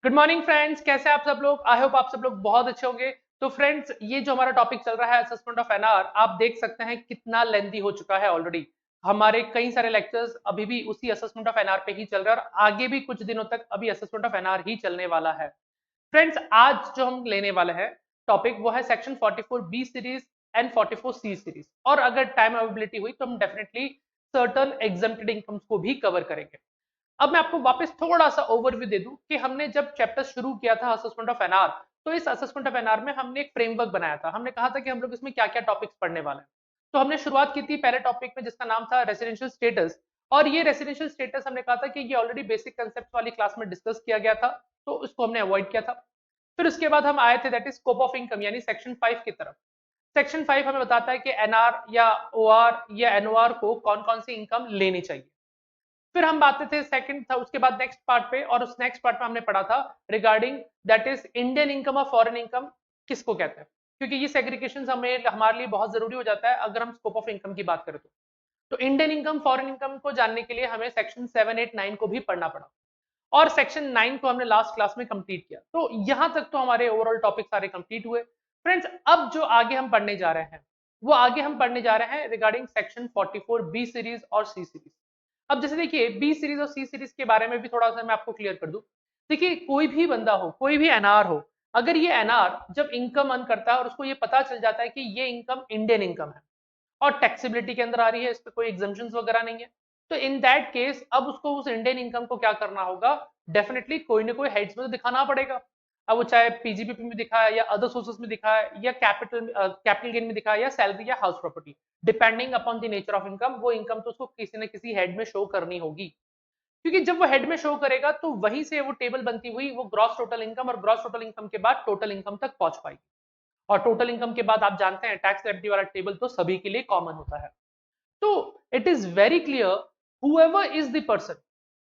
Good morning friends, कैसे हैं आप सब लोग। आई होप आप सब लोग बहुत अच्छे होंगे। तो फ्रेंड्स, ये जो हमारा टॉपिक चल रहा है असेसमेंट ऑफ एनआर, आप देख सकते हैं कितना लेंदी हो चुका है ऑलरेडी। हमारे कई सारे लेक्चर्स अभी भी उसी असेसमेंट ऑफ एनआर पे ही चल रहे हैं और आगे भी कुछ दिनों तक अभी असेसमेंट ऑफ एनआर ही चलने वाला है। फ्रेंड्स, आज जो हम लेने वाले हैं टॉपिक वो है section 44 B series and 44 C series, और अगर टाइम अवेलेबिलिटी हुई तो हम डेफिनेटली सर्टन एग्जम्प्टेड इनकम्स को भी कवर करेंगे। अब मैं आपको वापस थोड़ा सा ओवरव्यू दे दूं कि हमने जब चैप्टर शुरू किया था असेसमेंट ऑफ एनआर, तो इस असेसमेंट ऑफ एनआर में हमने एक फ्रेमवर्क बनाया था। हमने कहा था कि हम लोग इसमें क्या क्या टॉपिक्स पढ़ने वाले हैं। तो हमने शुरुआत की थी पहले टॉपिक में जिसका नाम था रेसिडेंशियल स्टेटस, और ये रेसिडेंशियल स्टेटस हमने कहा था कि ये ऑलरेडी बेसिक कंसेप्ट वाली क्लास में डिस्कस किया गया था, तो उसको हमने अवॉइड किया था। फिर उसके बाद हम आए थे that is scope of income यानी सेक्शन 5 की तरफ। सेक्शन 5 हमें बताता है कि एनआर या ओआर या एनओआर को कौन कौन सी इनकम लेनी चाहिए। फिर हम बातें थे सेकंड था उसके बाद नेक्स्ट पार्ट पे, और उस नेक्स्ट पार्ट में हमने पढ़ा था regarding that is Indian income और फॉरेन इनकम किसको कहते हैं, क्योंकि ये सेग्रीगेशन हमें हमारे लिए बहुत जरूरी हो जाता है अगर हम स्कोप ऑफ इनकम की बात करें तो इंडियन इनकम फॉरेन इनकम को जानने के लिए हमें सेक्शन 7, 8, 9 को भी पढ़ना पड़ा, और सेक्शन 9 को हमने लास्ट क्लास में कंप्लीट किया। तो यहां तक तो हमारे ओवरऑल टॉपिक सारे कंप्लीट हुए। फ्रेंड्स, अब जो आगे हम पढ़ने जा रहे हैं वो आगे हम पढ़ने जा रहे हैं रिगार्डिंग सेक्शन 44 बी सीरीज और सी सीरीज। अब जैसे देखिए, बी सीरीज और सी सीरीज के बारे में भी थोड़ा सा मैं आपको क्लियर कर दूं। देखिए, कोई भी बंदा हो, कोई भी एनआर हो, अगर ये एनआर जब इनकम अर्न करता है और उसको ये पता चल जाता है कि ये इनकम इंडियन इनकम है और टैक्सेबिलिटी के अंदर आ रही है, इस पर कोई एग्जाम्पशन वगैरह नहीं है, तो इन दैट केस अब उसको उस इंडियन इनकम को क्या करना होगा, डेफिनेटली कोई ना कोई हेड्स में तो दिखाना पड़ेगा। अब वो चाहे पीजीबीपी में दिखाए या अदर सोर्सेस में दिखाए या कैपिटल गेन में दिखाए या सैलरी या house property, depending upon the nature of income, वो इनकम तो उसको किसी न किसी हेड में शो करनी होगी। क्योंकि जब वो हेड में शो करेगा तो वहीं से वो टेबल बनती हुई वो ग्रॉस टोटल इनकम और ग्रॉस टोटल इनकम के बाद टोटल इनकम तक पहुंच पाएगी। और टोटल इनकम के बाद आप जानते हैं टैक्स लायबिलिटी वाला टेबल तो सभी के लिए कॉमन होता है। तो it is very clear, whoever is the person,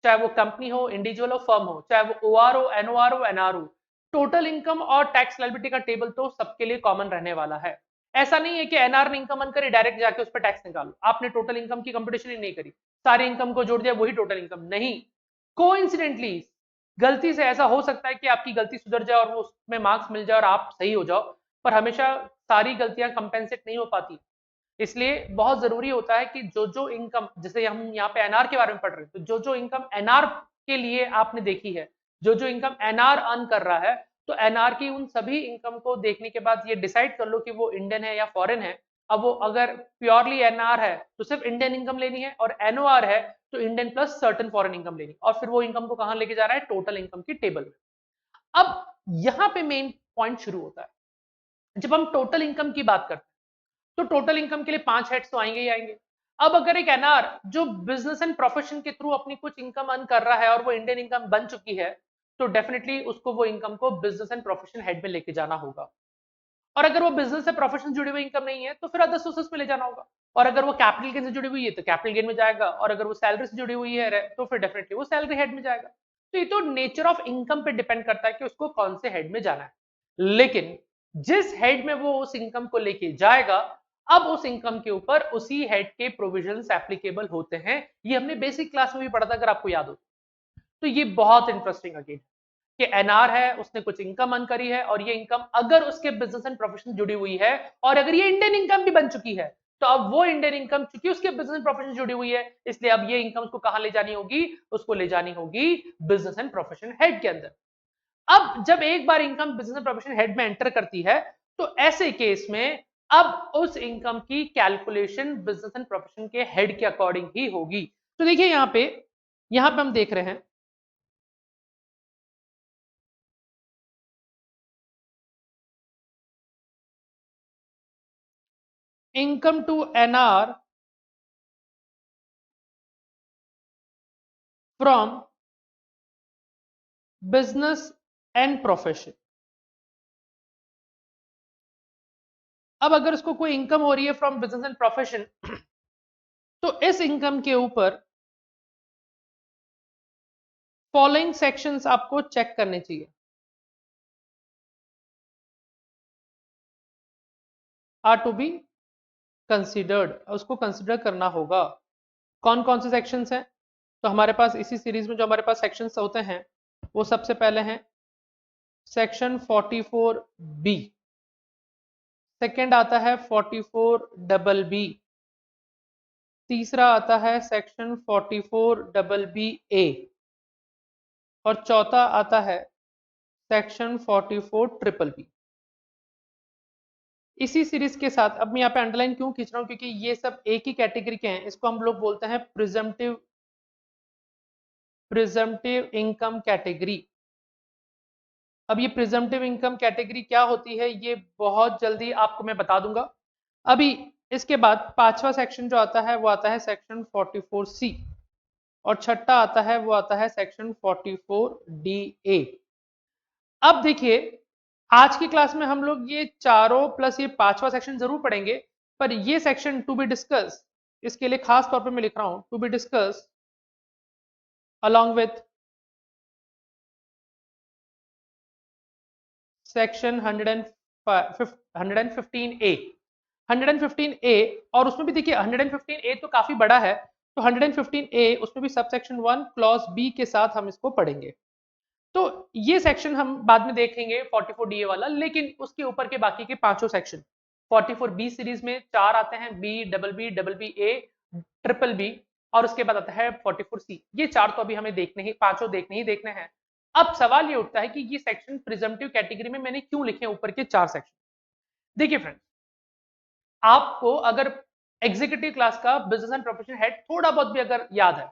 चाहे वो कंपनी हो, इंडिविजुअल हो, फर्म हो, चाहे वो ओआर हो, एनओआर हो, एनआर हो, टोटल इनकम और टैक्स लायबिलिटी का टेबल तो सबके लिए कॉमन रहने वाला है। ऐसा नहीं है कि एनआर ने इनकम अर्न करी डायरेक्ट जाके उस पर टैक्स निकालो, आपने टोटल इनकम की कंपटीशन ही नहीं करी, सारी इनकम को जोड़ दिया वही टोटल इनकम नहीं। कोइंसिडेंटली गलती से ऐसा हो सकता है कि आपकी गलती सुधर जाए और वो उसमें मार्क्स मिल जाए और आप सही हो जाओ, पर हमेशा सारी गलतियां कंपेंसेट नहीं हो पाती। इसलिए बहुत जरूरी होता है कि जो जो इनकम, जैसे हम यहाँ पे एनआर के बारे में पढ़ रहे हैं, तो जो जो इनकम एनआर के लिए आपने देखी है, जो जो इनकम एनआर अर्न कर रहा है, तो एनआर की उन सभी इनकम को देखने के बाद ये डिसाइड कर लो कि वो इंडियन है या फॉरेन है। अब वो अगर प्योरली एनआर है तो सिर्फ इंडियन इनकम लेनी है, और एनओआर है तो Indian plus certain foreign income लेनी, और फिर वो इनकम को कहां लेके जा रहा है, टोटल इनकम की टेबल में। अब यहां पे मेन पॉइंट शुरू होता है। जब हम टोटल इनकम की बात करते हैं तो टोटल इनकम के लिए 5 हेड्स तो आएंगे ही आएंगे। अब अगर एक एनआर जो बिजनेस एंड प्रोफेशन के थ्रू अपनी कुछ इनकम अर्न कर रहा है और वो इंडियन इनकम बन चुकी है, तो डेफिनेटली उसको वो इनकम को बिजनेस एंड प्रोफेशन हेड में लेके जाना होगा। और अगर वो बिजनेस से प्रोफेशन जुड़ी हुई इनकम नहीं है तो फिर अदर सोर्सेस में ले जाना होगा। और अगर वो कैपिटल गेन से जुड़ी हुई है तो कैपिटल गेन में जाएगा, और अगर वो सैलरी से जुड़ी हुई है तो फिर डेफिनेटली वो सैलरी हेड में जाएगा। तो ये तो नेचर ऑफ इनकम पे डिपेंड करता है कि उसको कौन से हेड में जाना है। लेकिन जिस हेड में वो उस इनकम को लेके जाएगा, अब उस इनकम के ऊपर उसी हेड के प्रोविजंस एप्लीकेबल होते हैं। ये हमने बेसिक क्लास में भी पढ़ा था अगर आपको याद हो। तो ये बहुत इंटरेस्टिंग अगेन कि एनआर है, उसने कुछ इनकम अर्न करी है, और ये इनकम अगर उसके बिजनेस एंड प्रोफेशन जुड़ी हुई है, और अगर ये इंडियन इनकम भी बन चुकी है, तो अब वो इंडियन इनकम चूंकि उसके बिजनेस एंड प्रोफेशन जुड़ी हुई है, इसलिए अब ये इनकम उसको कहां ले जानी होगी, उसको ले जानी होगी बिजनेस एंड प्रोफेशन हेड के अंदर। अब जब एक बार income business and profession head में एंटर करती है, तो ऐसे केस में अब उस इनकम की कैलकुलेशन बिजनेस एंड प्रोफेशन के हेड के अकॉर्डिंग ही होगी। तो देखिए यहां पे हम देख रहे हैं income to NR from business and profession. अब अगर उसको कोई इनकम हो रही है फ्रॉम बिजनेस एंड प्रोफेशन, तो इस इनकम के ऊपर फॉलोइंग सेक्शंस आपको चेक करने चाहिए। आर टू बी कंसिडर्ड, उसको कंसिडर करना होगा। कौन कौन से सेक्शंस हैं? तो हमारे पास इसी सीरीज में जो हमारे पास सेक्शंस होते हैं वो सबसे पहले हैं सेक्शन 44 बी, सेकेंड आता है 44 डबल बी, तीसरा आता है सेक्शन 44 डबल बी ए, और चौथा आता है सेक्शन 44 ट्रिपल बी। इसी सीरीज के साथ अब मैं यहाँ पे अंडरलाइन क्यों खींच रहा हूं, क्योंकि ये सब एक ही कैटेगरी के हैं। इसको हम लोग बोलते हैं प्रिजम्पटिव इनकम कैटेगरी। अब ये प्रिजम्पटिव इनकम कैटेगरी क्या होती है ये बहुत जल्दी आपको मैं बता दूंगा। अभी इसके बाद पांचवा सेक्शन जो आता है वो आता है सेक्शन 44 सी, और छठा आता है वो आता है सेक्शन 44 डी ए। अब देखिए आज की क्लास में हम लोग ये चारों प्लस ये पांचवा सेक्शन जरूर पढ़ेंगे, पर ये सेक्शन टू बी डिस्कस, इसके लिए खास तौर पे मैं लिख रहा हूं to be discuss along with section 115A, 115A, और उसमें भी देखिए 115A तो काफी बड़ा है, तो 115A उसमें भी सब सेक्शन 1 क्लॉज बी के साथ हम इसको पढ़ेंगे। तो ये सेक्शन हम बाद में देखेंगे 44DA वाला, लेकिन उसके ऊपर के बाकी के पांचों सेक्शन 44B सीरीज में चार आते हैं, B double B A triple B, और उसके बाद आता है 44C। ये चार तो अभी हमें देखने ही, पांचों देखने हैं। अब सवाल ये उठता है कि ये सेक्शन प्रिजम्पटिव कैटेगरी में मैंने क्यों लिखे ऊपर के चार सेक्शन। देखिए फ्रेंड्स, आपको अगर एग्जीक्यूटिव क्लास का बिजनेस एंड प्रोफेशन हेड थोड़ा बहुत भी अगर याद है,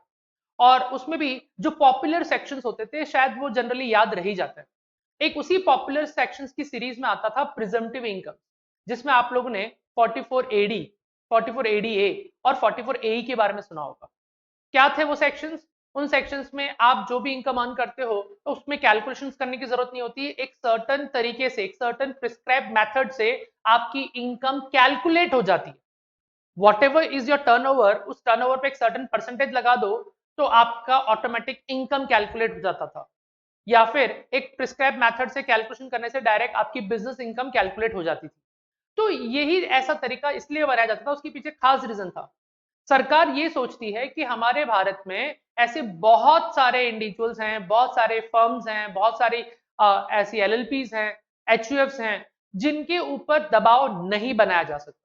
और उसमें भी जो पॉपुलर सेक्शंस होते थे शायद वो जनरली याद रह ही जाता है। एक उसी पॉपुलर सेक्शंस की सीरीज में आता था प्रिजम्पटिव इनकम, जिसमें आप लोगों ने 44 एडी, 44 एडीए और 44 एई के बारे में सुना होगा। क्या थे वो सेक्शंस? उन सेक्शंस में आप जो भी इनकम अर्न करते हो तो उसमें कैलकुलेशंस करने की जरूरत नहीं होती, एक सर्टेन तरीके से, एक सर्टेन प्रिस्क्राइब मेथड से आपकी इनकम कैलकुलेट हो जाती है। What ever is your turnover, उस टर्नओवर पे एक सर्टेन परसेंटेज लगा दो तो आपका ऑटोमेटिक इनकम कैलकुलेट हो जाता था, या फिर एक प्रिस्क्राइब मेथड से कैलकुलेशन करने से डायरेक्ट आपकी बिजनेस इनकम कैलकुलेट हो जाती थी। तो यही ऐसा तरीका इसलिए बनाया जाता था, उसके पीछे खास रीजन था। सरकार ये सोचती है कि हमारे भारत में ऐसे बहुत सारे इंडिविजुअल्स हैं, बहुत सारे फर्म्स हैं, बहुत सारी ऐसी एलएलपीज हैं, एचयूएफ्स हैं, जिनके ऊपर दबाव नहीं बनाया जा सकता,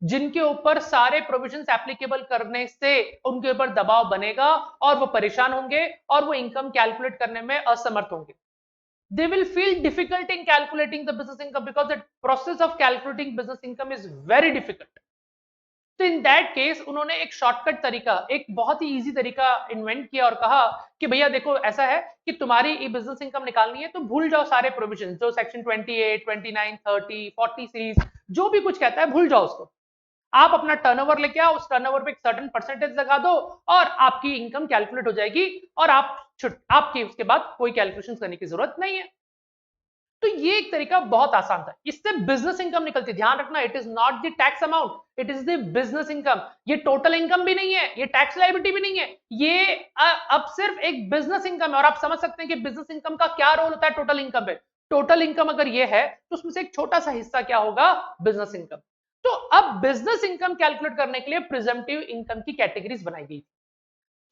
जिनके ऊपर सारे प्रोविजंस एप्लीकेबल करने से उनके ऊपर दबाव बनेगा और वो परेशान होंगे और वो इनकम कैलकुलेट करने में असमर्थ होंगे। They will feel difficult in calculating the business income because the process of calculating business income is very difficult. तो इन दैट केस उन्होंने एक शॉर्टकट तरीका, एक बहुत ही इजी तरीका इन्वेंट किया और कहा कि भैया देखो ऐसा है कि तुम्हारी बिजनेस इनकम निकालनी है तो भूल जाओ सारे प्रोविजन, जो सेक्शन 28, 29, 30, 40 सीरीज जो भी कुछ कहता है भूल जाओ उसको। आप अपना टर्नओवर लेके आओ, उस टर्नओवर पे एक सर्टेन परसेंटेज लगा दो और आपकी इनकम कैलकुलेट हो जाएगी, और आपकी उसके बाद कोई कैलकुलेशन करने की जरूरत नहीं है। तो ये एक तरीका बहुत आसान था, इससे बिजनेस इनकम निकलती। ध्यान रखना, it is not the tax amount, it is the business income. ये टोटल इनकम भी नहीं है, ये टैक्स लायबिलिटी भी नहीं है, ये अब सिर्फ एक बिजनेस इनकम है। और आप समझ सकते हैं कि बिजनेस इनकम का क्या रोल होता है टोटल इनकम पे। टोटल इनकम अगर ये है तो उसमें से एक छोटा सा हिस्सा क्या होगा, बिजनेस इनकम। तो अब बिजनेस इनकम कैलकुलेट करने के लिए प्रिजम्पटिव इनकम की कैटेगरीज बनाई गई।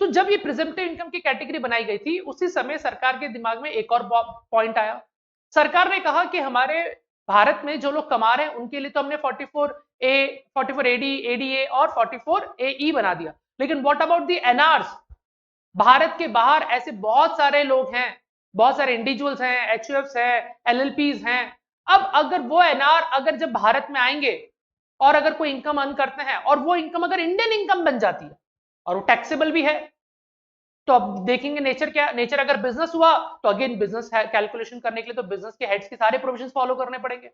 तो जब ये प्रिजम्पटिव इनकम की कैटेगरी बनाई गई थी उसी समय सरकार के दिमाग में एक और पॉइंट आया। सरकार ने कहा कि हमारे भारत में जो लोग कमा रहे हैं उनके लिए तो हमने 44A, 44AD, ADA और 44AE बना दिया, लेकिन व्हाट अबाउट द एनआरस? भारत के बाहर ऐसे बहुत सारे लोग हैं, बहुत सारे इंडिविजुअल्स हैं, एचयूएफ्स हैं, एलएलपीज हैं। अब अगर वो एनआर अगर जब भारत में आएंगे और अगर कोई इनकम अर्न करते हैं और वो इनकम अगर इंडियन इनकम बन जाती है और वो टैक्सेबल भी है, तो अब देखेंगे नेचर क्या, नेचर अगर बिजनेस हुआ तो अगेन बिजनेस कैलकुलेशन करने के लिए तो बिजनेस के हेड्स के सारे प्रोविजंस फॉलो करने पड़ेंगे,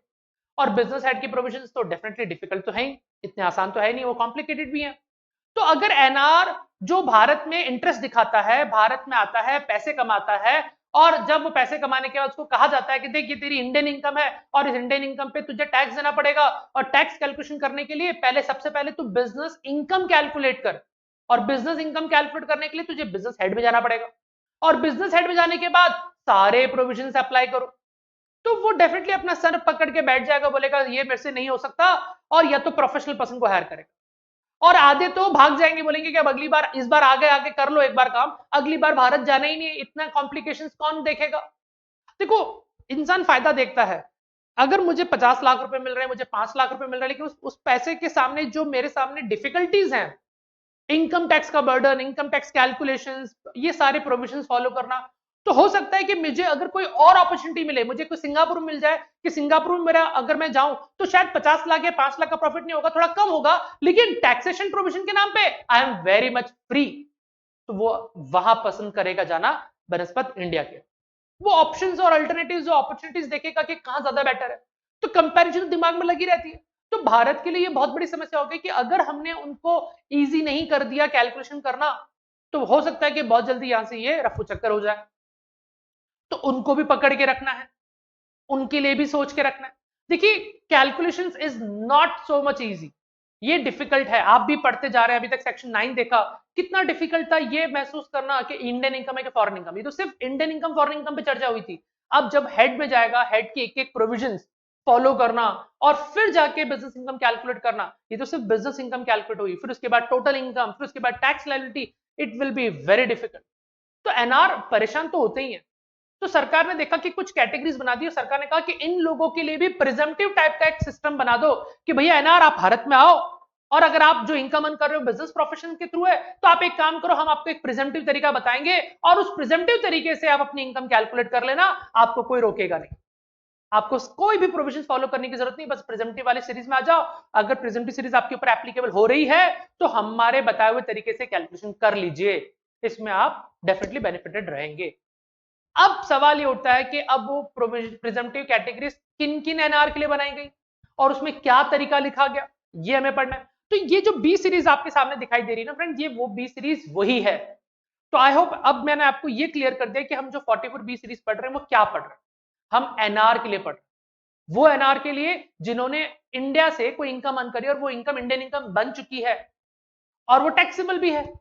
और बिजनेस हेड के प्रोविजंस तो डेफिनेटली डिफिकल्ट तो है ही, इतने आसान तो है नहीं, वो कॉम्प्लिकेटेड भी है। तो अगर एनआर जो भारत में इंटरेस्ट दिखाता है, भारत में आता है, पैसे कमाता है, और जब वो पैसे कमाने के बाद उसको कहा जाता है कि देख ये तेरी इंडियन इनकम है और इस इंडियन इनकम पे तुझे टैक्स देना पड़ेगा, और टैक्स कैलकुलेशन करने के लिए पहले सबसे पहले तू बिजनेस इनकम कैलकुलेट कर, और बिजनेस इनकम कैलकुलेट करने के लिए तुझे बिजनेस हेड में जाना पड़ेगा, और बिजनेस हेड में जाने के बाद सारे प्रोविजंस अप्लाई करो, तो वो डेफिनेटली अपना सर पकड़ के बैठ जाएगा, बोलेगा ये मेरे से नहीं हो सकता, और या तो प्रोफेशनल पर्सन को हायर करेगा। और आधे तो भाग जाएंगे, बोलेंगे कि अब अगली बार, इस बार आगे आगे कर लो एक बार काम, अगली बार भारत जाना ही नहीं है, इतना कॉम्प्लिकेशंस कौन देखेगा। देखो इंसान फायदा देखता है। अगर मुझे 50 लाख रुपए मिल रहे हैं, मुझे 5 लाख रुपए मिल रहे हैं, लेकिन उस पैसे के सामने जो मेरे सामने डिफिकल्टीज हैं, इनकम टैक्स का बर्डन, इनकम टैक्स कैलकुलेशंस, ये सारे प्रोविजंस फॉलो करना, तो हो सकता है कि मुझे अगर कोई और अपॉर्चुनिटी मिले, मुझे कोई सिंगापुर में मिल जाए कि सिंगापुर में मेरा अगर मैं जाऊं तो शायद 50 लाख या 5 लाख का प्रॉफिट नहीं होगा, थोड़ा कम होगा, लेकिन टैक्सेशन प्रोविजन के नाम पे I am very much free, तो वो वहां पसंद करेगा जाना बनस्पत इंडिया के। वो ऑप्शंस और अल्टरनेटिव्स जो अपॉर्चुनिटीज देखेगा कि कहां ज्यादा बेटर है, तो कंपैरिजन दिमाग में लगी रहती है। तो भारत के लिए ये बहुत बड़ी समस्या हो गई कि अगर हमने उनको इजी नहीं कर दिया कैलकुलेशन करना, तो हो सकता है कि बहुत जल्दी यहां से ये रफू चक्कर हो जाए। तो उनको भी पकड़ के रखना है, उनके लिए भी सोच के रखना है। देखिए, calculations is not so much easy, ये डिफिकल्ट है। आप भी पढ़ते जा रहे हैं, अभी तक सेक्शन 9 देखा, कितना डिफिकल्ट था ये महसूस करना कि इंडियन इनकम है कि फॉरेन इनकम। ये तो सिर्फ इंडियन इनकम फॉरेन इनकम पे चर्चा हुई थी। अब जब हेड में जाएगा, हेड के एक एक प्रोविजंस फॉलो करना और फिर जाके बिजनेस इनकम कैलकुलेट करना, ये तो सिर्फ बिजनेस इनकम कैलकुलेट हुई, फिर उसके बाद टोटल इनकम, फिर उसके बाद tax liability, it will be very difficult. तो एनआर परेशान तो होते ही है। तो सरकार ने देखा कि कुछ कैटेगरीज बना दी और सरकार ने कहा कि इन लोगों के लिए भी प्रिजम्पटिव टाइप का एक सिस्टम बना दो कि भैया एनआर आप भारत में आओ, और अगर आप जो इनकम अर्न कर रहे हो बिजनेस प्रोफेशन के थ्रू है, तो आप एक काम करो, हम आपको एक प्रिजम्पटिव तरीका बताएंगे और उस प्रिजम्पटिव तरीके से आप अपनी इनकम कैलकुलेट कर लेना, आपको कोई रोकेगा नहीं, आपको कोई भी प्रोविजन फॉलो करने की जरूरत नहीं, बस प्रिजम्पटिव वाली सीरीज में आ जाओ। अगर प्रिजम्पटिव सीरीज आपके ऊपर एप्लीकेबल हो रही है तो हमारे बताए हुए तरीके से कैलकुलेशन कर लीजिए, इसमें आप डेफिनेटली बेनिफिटेड रहेंगे। अब सवाल ये उठता है कि अब वो प्रिजम्पटिव कैटेगरीज किन किन एनआर के लिए बनाई गई और उसमें क्या तरीका लिखा गया, ये हमें पढ़ना है। तो ये जो बी सीरीज आपके सामने दिखाई दे रही है ना फ्रेंड, ये वो बी सीरीज वही है। तो आई होप अब मैंने आपको ये क्लियर कर दिया कि हम जो 44 बी सीरीज पढ़ रहे हैं वो क्या पढ़ रहे हैं। हम एनआर के लिए पढ़ रहे हैं, वो एनआर के लिए जिन्होंने इंडिया से कोई इनकम अर्न करी और वो इनकम इंडियन इनकम बन चुकी है और वो टैक्सेबल भी है।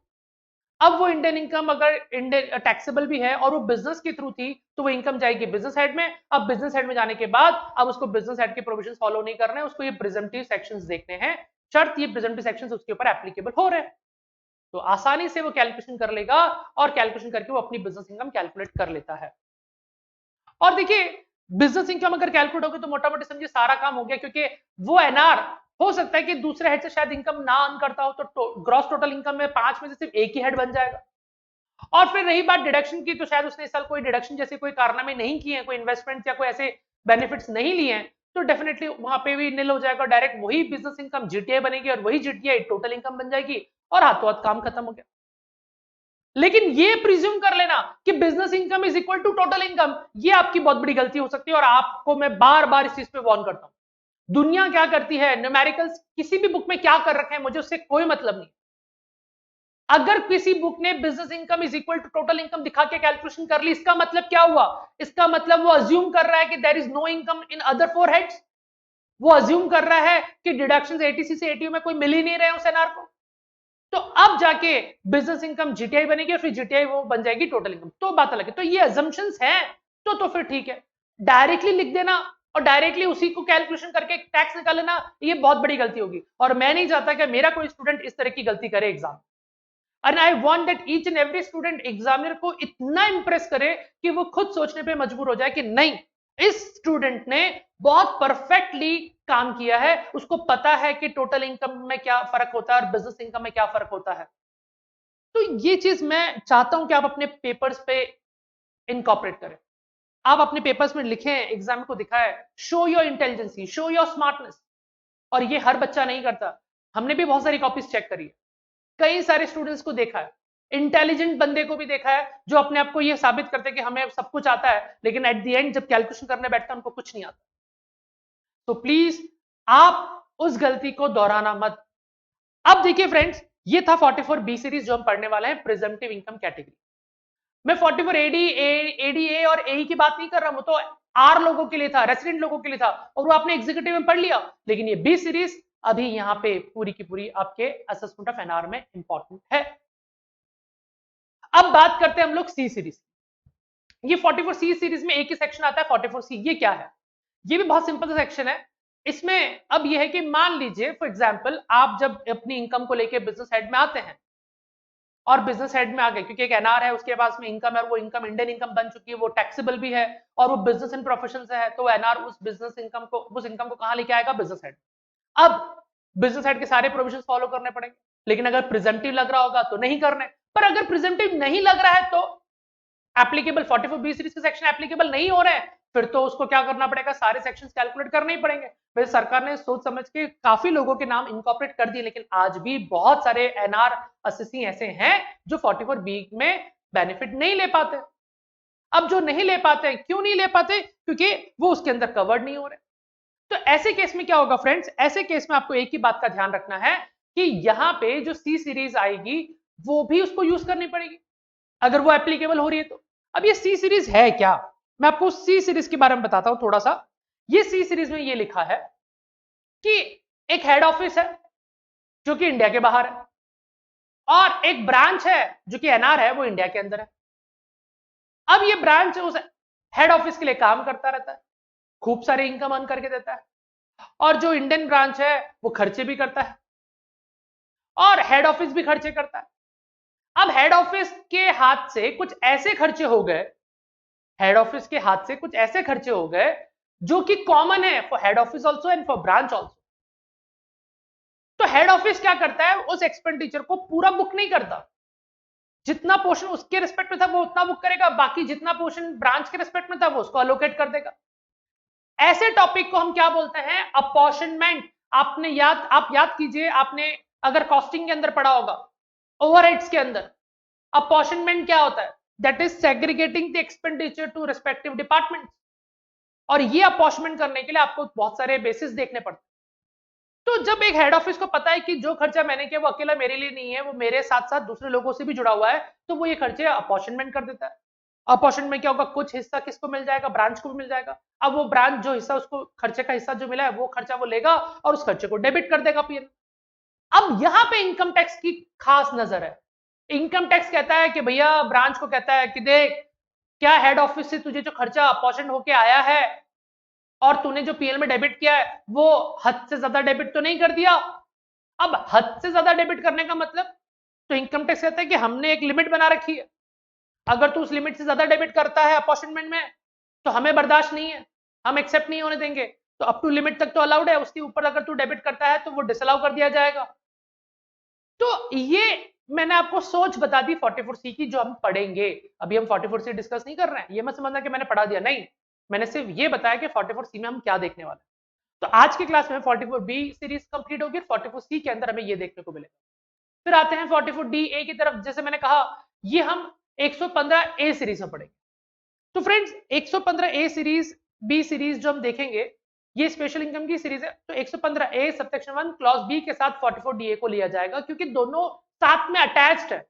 अब वो इंडियन इनकम अगर इंडियन टैक्सेबल भी है और वो बिजनेस के थ्रू थी, तो वो इनकम जाएगी बिजनेस हेड में। अब बिजनेस हेड में जाने के बाद अब उसको बिजनेस हेड के प्रोविजन फॉलो नहीं करना है, उसको ये प्रिजम्पटिव सेक्शंस देखने हैं, शर्त ये प्रिजम्पटिव सेक्शंस उसके ऊपर एप्लीकेबल हो रहे हैं, तो आसानी से वो कैलकुलेशन कर लेगा और कैलकुलेशन करके वो अपनी बिजनेस इनकम कैलकुलेट कर लेता है। और देखिए, बिजनेस इनकम अगर कैलकुलेट होगी तो मोटा मोटी समझिए सारा काम हो गया, क्योंकि वो एनआर हो सकता है कि दूसरे हेड से शायद इनकम ना अर्न करता हो, तो ग्रॉस टोटल इनकम में 5 में से सिर्फ एक ही हेड बन जाएगा। और फिर रही बात डिडक्शन की, तो शायद उसने इस साल कोई डिडक्शन जैसे कोई कारनामे नहीं किए हैं, कोई इन्वेस्टमेंट या कोई ऐसे बेनिफिट्स नहीं लिए हैं, तो डेफिनेटली वहां पे भी निल हो जाएगा, डायरेक्ट वही बिजनेस इनकम जीटीआई बनेगी और वही जीटीआई टोटल इनकम बन जाएगी और हाथों हाथ काम खत्म हो गया। लेकिन ये प्रिज्यूम कर लेना कि business income is equal to total income, ये आपकी बहुत बड़ी गलती हो सकती है और आपको मैं बार बार इस चीज पे वार्न करता हूं। दुनिया क्या करती है, न्यूमेरिकल्स किसी भी बुक में क्या कर रखे हैं मुझे उससे कोई मतलब नहीं। अगर किसी बुक ने business income is equal to total income दिखा के कैलकुलेशन कर ली, इसका मतलब क्या हुआ? इसका मतलब वो अज्यूम कर रहा है कि there is no income in other 4 heads. वो अज्यूम कर रहा है कि डिडक्शंस एटीसी से एटीयू में कोई मिल ही नहीं रहे उस एनआर को। तो अब जाके बिजनेस इनकम जीटीआई बनेगी और फिर जीटीआई वो बन जाएगी टोटल इनकम, तो बात अलग है। तो ये अजम्पशंस हैं, तो फिर ठीक है, डायरेक्टली लिख देना और डायरेक्टली उसी को कैलकुलेशन करके टैक्स निकाल लेना, ये बहुत बड़ी गलती होगी और मैं नहीं चाहता कि मेरा कोई स्टूडेंट इस तरह की गलती करे exam. And I want that each and every student examiner को इतना इंप्रेस करे कि वो खुद सोचने पे मजबूर हो जाए कि नहीं, इस स्टूडेंट ने बहुत परफेक्टली काम किया है, उसको पता है कि टोटल इनकम में क्या फर्क होता है और बिजनेस इनकम में क्या फर्क होता है। तो ये चीज मैं चाहता हूं कि आप अपने पेपर्स पे इनकॉर्पोरेट करें, आप अपने पेपर्स में लिखें, एग्जाम को दिखाएं, show your intelligency, show your smartness. और ये हर बच्चा नहीं करता, हमने भी बहुत सारी कॉपीज चेक करी है, कई सारे स्टूडेंट्स को देखा है, इंटेलिजेंट बंदे को भी देखा है जो अपने आप को ये साबित करते हैं कि हमें सब कुछ आता है, लेकिन एट द एंड जब कैलकुलेशन करने बैठता है उनको कुछ नहीं आता। तो प्लीज आप उस गलती को दोहराना मत। अब देखिए फ्रेंड्स, ये था 44 बी सीरीज जो हम पढ़ने वाले हैं, प्रिजम्पटिव इनकम कैटेगरी। मैं 44 एडीए और एई की बात नहीं कर रहा हूं, तो आर लोगों के लिए था, रेसिडेंट लोगों के लिए था और वो आपने एग्जीक्यूटिव में पढ़ लिया। लेकिन ये बी सीरीज अभी यहां पे पूरी की पूरी आपके असेसमेंट ऑफ एनआर में इंपॉर्टेंट है। अब बात करते हैं हम लोग सी सीरीज। ये 44 सी सीरीज में एक ही सेक्शन आता है 44 सी। ये क्या है? ये भी बहुत सिंपल सा सेक्शन है। इसमें अब यह है कि मान लीजिए फॉर एग्जांपल आप जब अपनी इनकम को लेके बिजनेस हेड में आते हैं, और बिजनेस हेड में आ गए, क्योंकि एक एनआर है, उसके पास में इनकम है, और वो इनकम इंडियन इनकम बन चुकी है, वो टैक्सेबल भी है, और वो बिजनेस एंड प्रोफेशन से है, तो एनआर उस बिजनेस इनकम को, उस इनकम को कहां लेके आएगा? Business head. अब बिजनेस हेड के सारे प्रोविजन फॉलो करने पड़ेंगे, लेकिन अगर प्रिजेंटिव लग रहा होगा तो नहीं करने, पर अगर प्रिजेंटिव नहीं लग रहा है तो एप्लीकेबल 44B सीरीज के सेक्शन एप्लीकेबल नहीं हो रहे हैं, फिर तो उसको क्या करना पड़ेगा? सारे सेक्शंस कैलकुलेट करने ही पड़ेंगे। वैसे सरकार ने सोच समझ के काफी लोगों के नाम इनकॉर्पोरेट कर दिए, लेकिन आज भी बहुत सारे एनआर असेसी ऐसे हैं जो 44B में बेनिफिट नहीं ले पाते। अब जो नहीं ले पाते, क्यों नहीं ले पाते? क्योंकि वो उसके अंदर कवर्ड नहीं हो रहे। तो ऐसे केस में क्या होगा फ्रेंड्स? ऐसे केस में आपको एक ही बात का ध्यान रखना है कि यहां पे जो सी सीरीज आएगी वो भी उसको यूज करनी पड़ेगी, अगर वो एप्लीकेबल हो रही है तो। अब ये सी सीरीज है क्या? मैं आपको सी सीरीज के बारे में बताता हूं थोड़ा सा। ये सी सीरीज में ये लिखा है कि एक हेड ऑफिस है जो कि इंडिया के बाहर है, और एक ब्रांच है जो कि एनआर है, वो इंडिया के अंदर है। अब ये ब्रांच उस हेड ऑफिस के लिए काम करता रहता है, खूब सारे इनकम अर्न करके देता है, और जो इंडियन ब्रांच है वो खर्चे भी करता है, और हेड ऑफिस भी खर्चे करता है। अब हेड ऑफिस के हाथ से कुछ ऐसे खर्चे हो गए, हेड ऑफिस के हाथ से कुछ ऐसे खर्चे हो गए जो कि कॉमन है for head office also and for branch also. तो हेड ऑफिस क्या करता है? उस एक्सपेंडिचर को पूरा बुक नहीं करता, जितना पोर्शन उसके रिस्पेक्ट में था वो उतना बुक करेगा, बाकी जितना पोर्शन ब्रांच के रिस्पेक्ट में था वो उसको अलोकेट कर देगा। ऐसे टॉपिक को हम क्या बोलते हैं? अपॉर्शनमेंट। आप याद कीजिए, आपने अगर कॉस्टिंग के अंदर पढ़ा होगा, ओवरहेड्स के अंदर अपॉर्शनमेंट क्या होता है? That is segregating the expenditure to respective department. और ये अपॉर्शनमेंट करने के लिए आपको बहुत सारे बेसिस देखने पड़ते हैं। तो जब एक हेड ऑफिस को पता है कि जो खर्चा मैंने किया वो अकेला मेरे लिए नहीं है, वो मेरे साथ साथ दूसरे लोगों से भी जुड़ा हुआ है, तो वो ये खर्चे अपॉर्शनमेंट कर देता है। अपॉर्शन में क्या होगा? कुछ हिस्सा किसको मिल जाएगा? ब्रांच को भी मिल जाएगा। अब वो ब्रांच जो हिस्सा, उसको खर्चे का हिस्सा जो मिला है वो खर्चा वो लेगा और उस खर्चे को डेबिट कर देगा पीएन। अब यहां पे इनकम टैक्स की खास नजर है। इनकम टैक्स कहता है कि भैया, ब्रांच को कहता है कि देख, क्या हेड ऑफिस से तुझे जो खर्चा अपॉर्शन होके आया है और तूने जो पीएल में डेबिट किया है वो हद से ज्यादा डेबिट तो नहीं कर दिया? अब हद से ज्यादा डेबिट करने का मतलब, तो इनकम टैक्स कहता है कि हमने एक लिमिट बना रखी है, अगर तू उस लिमिट से ज्यादा डेबिट करता है अपॉर्शनमेंट में तो हमें बर्दाश्त नहीं है, हम एक्सेप्ट नहीं होने देंगे। तो अप टू लिमिट तक तो अलाउड है, उसके ऊपर अगर तू डेबिट करता है तो वो डिसअलाउ कर दिया जाएगा। तो ये मैंने आपको सोच बता दी 44C की, जो हम पढ़ेंगे। अभी हम 44C डिस्कस नहीं कर रहे हैं, ये मत समझना कि मैंने पढ़ा दिया, नहीं, मैंने सिर्फ ये बताया कि 44C में हम क्या देखने वाले हैं। तो आज की क्लास में 44B सीरीज कंप्लीट होगी, 44C के अंदर हमें ये देखने को मिलेगा। फिर आते हैं 44DA की तरफ। जैसे मैंने कहा, ये हम 115A सीरीज में पढ़ेंगे। तो friends, 115A series, B series जो हम देखेंगे, ये स्पेशल इनकम की सीरीज है। तो 115A सबसेक्शन 1 क्लॉज बी के साथ 44DA को लिया जाएगा, क्योंकि दोनों साथ में अटैच्ड है।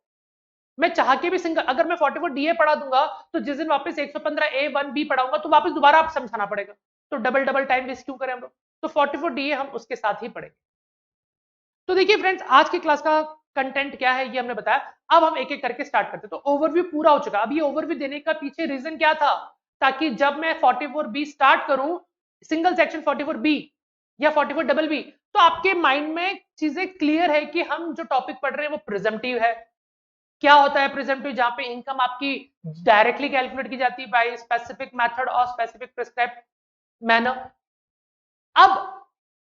मैं चाह के भी सिंगल, अगर मैं 44DA पढ़ा दूंगा तो जिस दिन वापस 115A1B पढ़ाऊंगा तो वापस दोबारा आप समझाना पड़ेगा, तो डबल डबल टाइम वेस्ट क्यों करें हम लोग? तो 44DA हम उसके साथ ही पढ़ेंगे। तो देखिए फ्रेंड्स, आज की क्लास का कंटेंट क्या है ये हमने बताया। अब हम एक एक करके स्टार्ट करते हैं। तो ओवरव्यू पूरा हो चुका। अब ये ओवरव्यू देने का पीछे रीजन क्या था? ताकि जब मैं 44B स्टार्ट करूं, सिंगल सेक्शन 44B या 44BB, तो आपके माइंड में चीजें क्लियर है कि हम जो टॉपिक पढ़ रहे हैं वो प्रिजम्पटिव है। क्या होता है प्रिजम्पटिव? जहां पे इनकम आपकी डायरेक्टली कैलकुलेट की जाती है बाय स्पेसिफिक मेथड और स्पेसिफिक प्रिस्क्राइब्ड मैनर। अब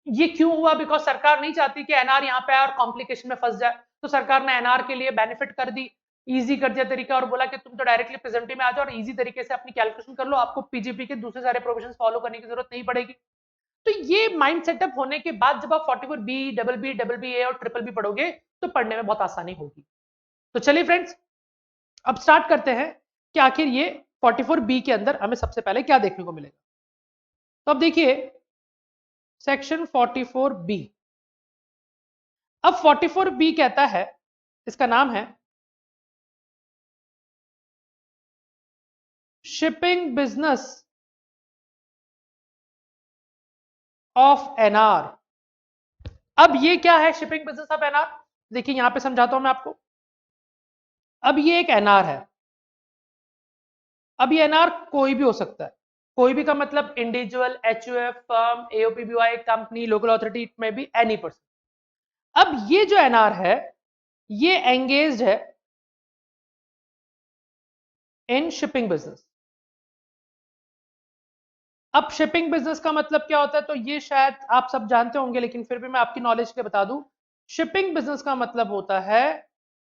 ये क्यों हुआ? बिकॉज सरकार नहीं चाहती कि एनआर यहाँ पे और कॉम्प्लिकेशन में फंस जाए, तो सरकार ने एनआर के लिए बेनिफिट कर दी, इजी कर दिया तरीका, और बोला कि तुम तो डायरेक्टली प्रेजेंटिव में आ जाओ और इजी तरीके से अपनी कैलकुलेशन कर लो, आपको पीजीपी के दूसरे सारे प्रोविजंस फॉलो करने की जरूरत नहीं पड़ेगी। तो ये माइंड सेटअप होने के बाद जब आप 44B, डबल बी ए और ट्रिपल बी पढ़ोगे तो पढ़ने में बहुत आसानी होगी। तो चलिए फ्रेंड्स, अब स्टार्ट करते हैं कि आखिर ये 44B के अंदर हमें सबसे पहले क्या देखने को मिलेगा। तो अब देखिए सेक्शन 44B। अब 44B कहता है, इसका नाम है शिपिंग बिजनेस ऑफ एनआर। अब ये क्या है शिपिंग बिजनेस ऑफ एनआर? देखिए यहां पे समझाता हूं मैं आपको। अब ये एक एनआर है। अब ये एनआर कोई भी हो सकता है। कोई भी का मतलब individual, HUF, firm, AOP BOI, company, local authority, it may be any person. अब ये जो एनआर है ये एंगेज्ड है इन शिपिंग बिजनेस। अब शिपिंग बिजनेस का मतलब क्या होता है, तो ये शायद आप सब जानते होंगे, लेकिन फिर भी मैं आपकी नॉलेज के लिए बता दूं। शिपिंग बिजनेस का मतलब होता है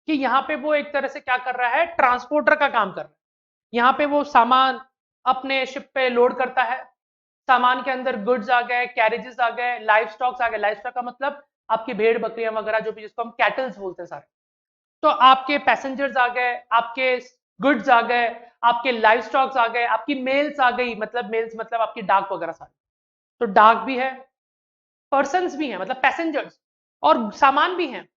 कि यहां पे वो एक तरह से क्या कर रहा है, ट्रांसपोर्टर का काम कर रहा है। यहाँ पे वो सामान अपने शिप पे लोड करता है, सामान के अंदर गुड्स आ गए, कैरेजेस आ गए, लाइफ स्टॉक्स आ गए। लाइफ स्टॉक का मतलब आपकी भेड़ बकरियां वगैरह जो भी, जिसको हम कैटल्स बोलते हैं सारे। तो आपके पैसेंजर्स आ गए, आपके गुड्स आ गए, आपके लाइफ स्टॉक्स आ गए, आपकी मेल्स आ गई, मतलब मेल्स मतलब आपकी डाक वगैरह सारी। तो डाक भी है, पर्सन्स भी हैं मतलब पैसेंजर्स, और सामान भी हैं।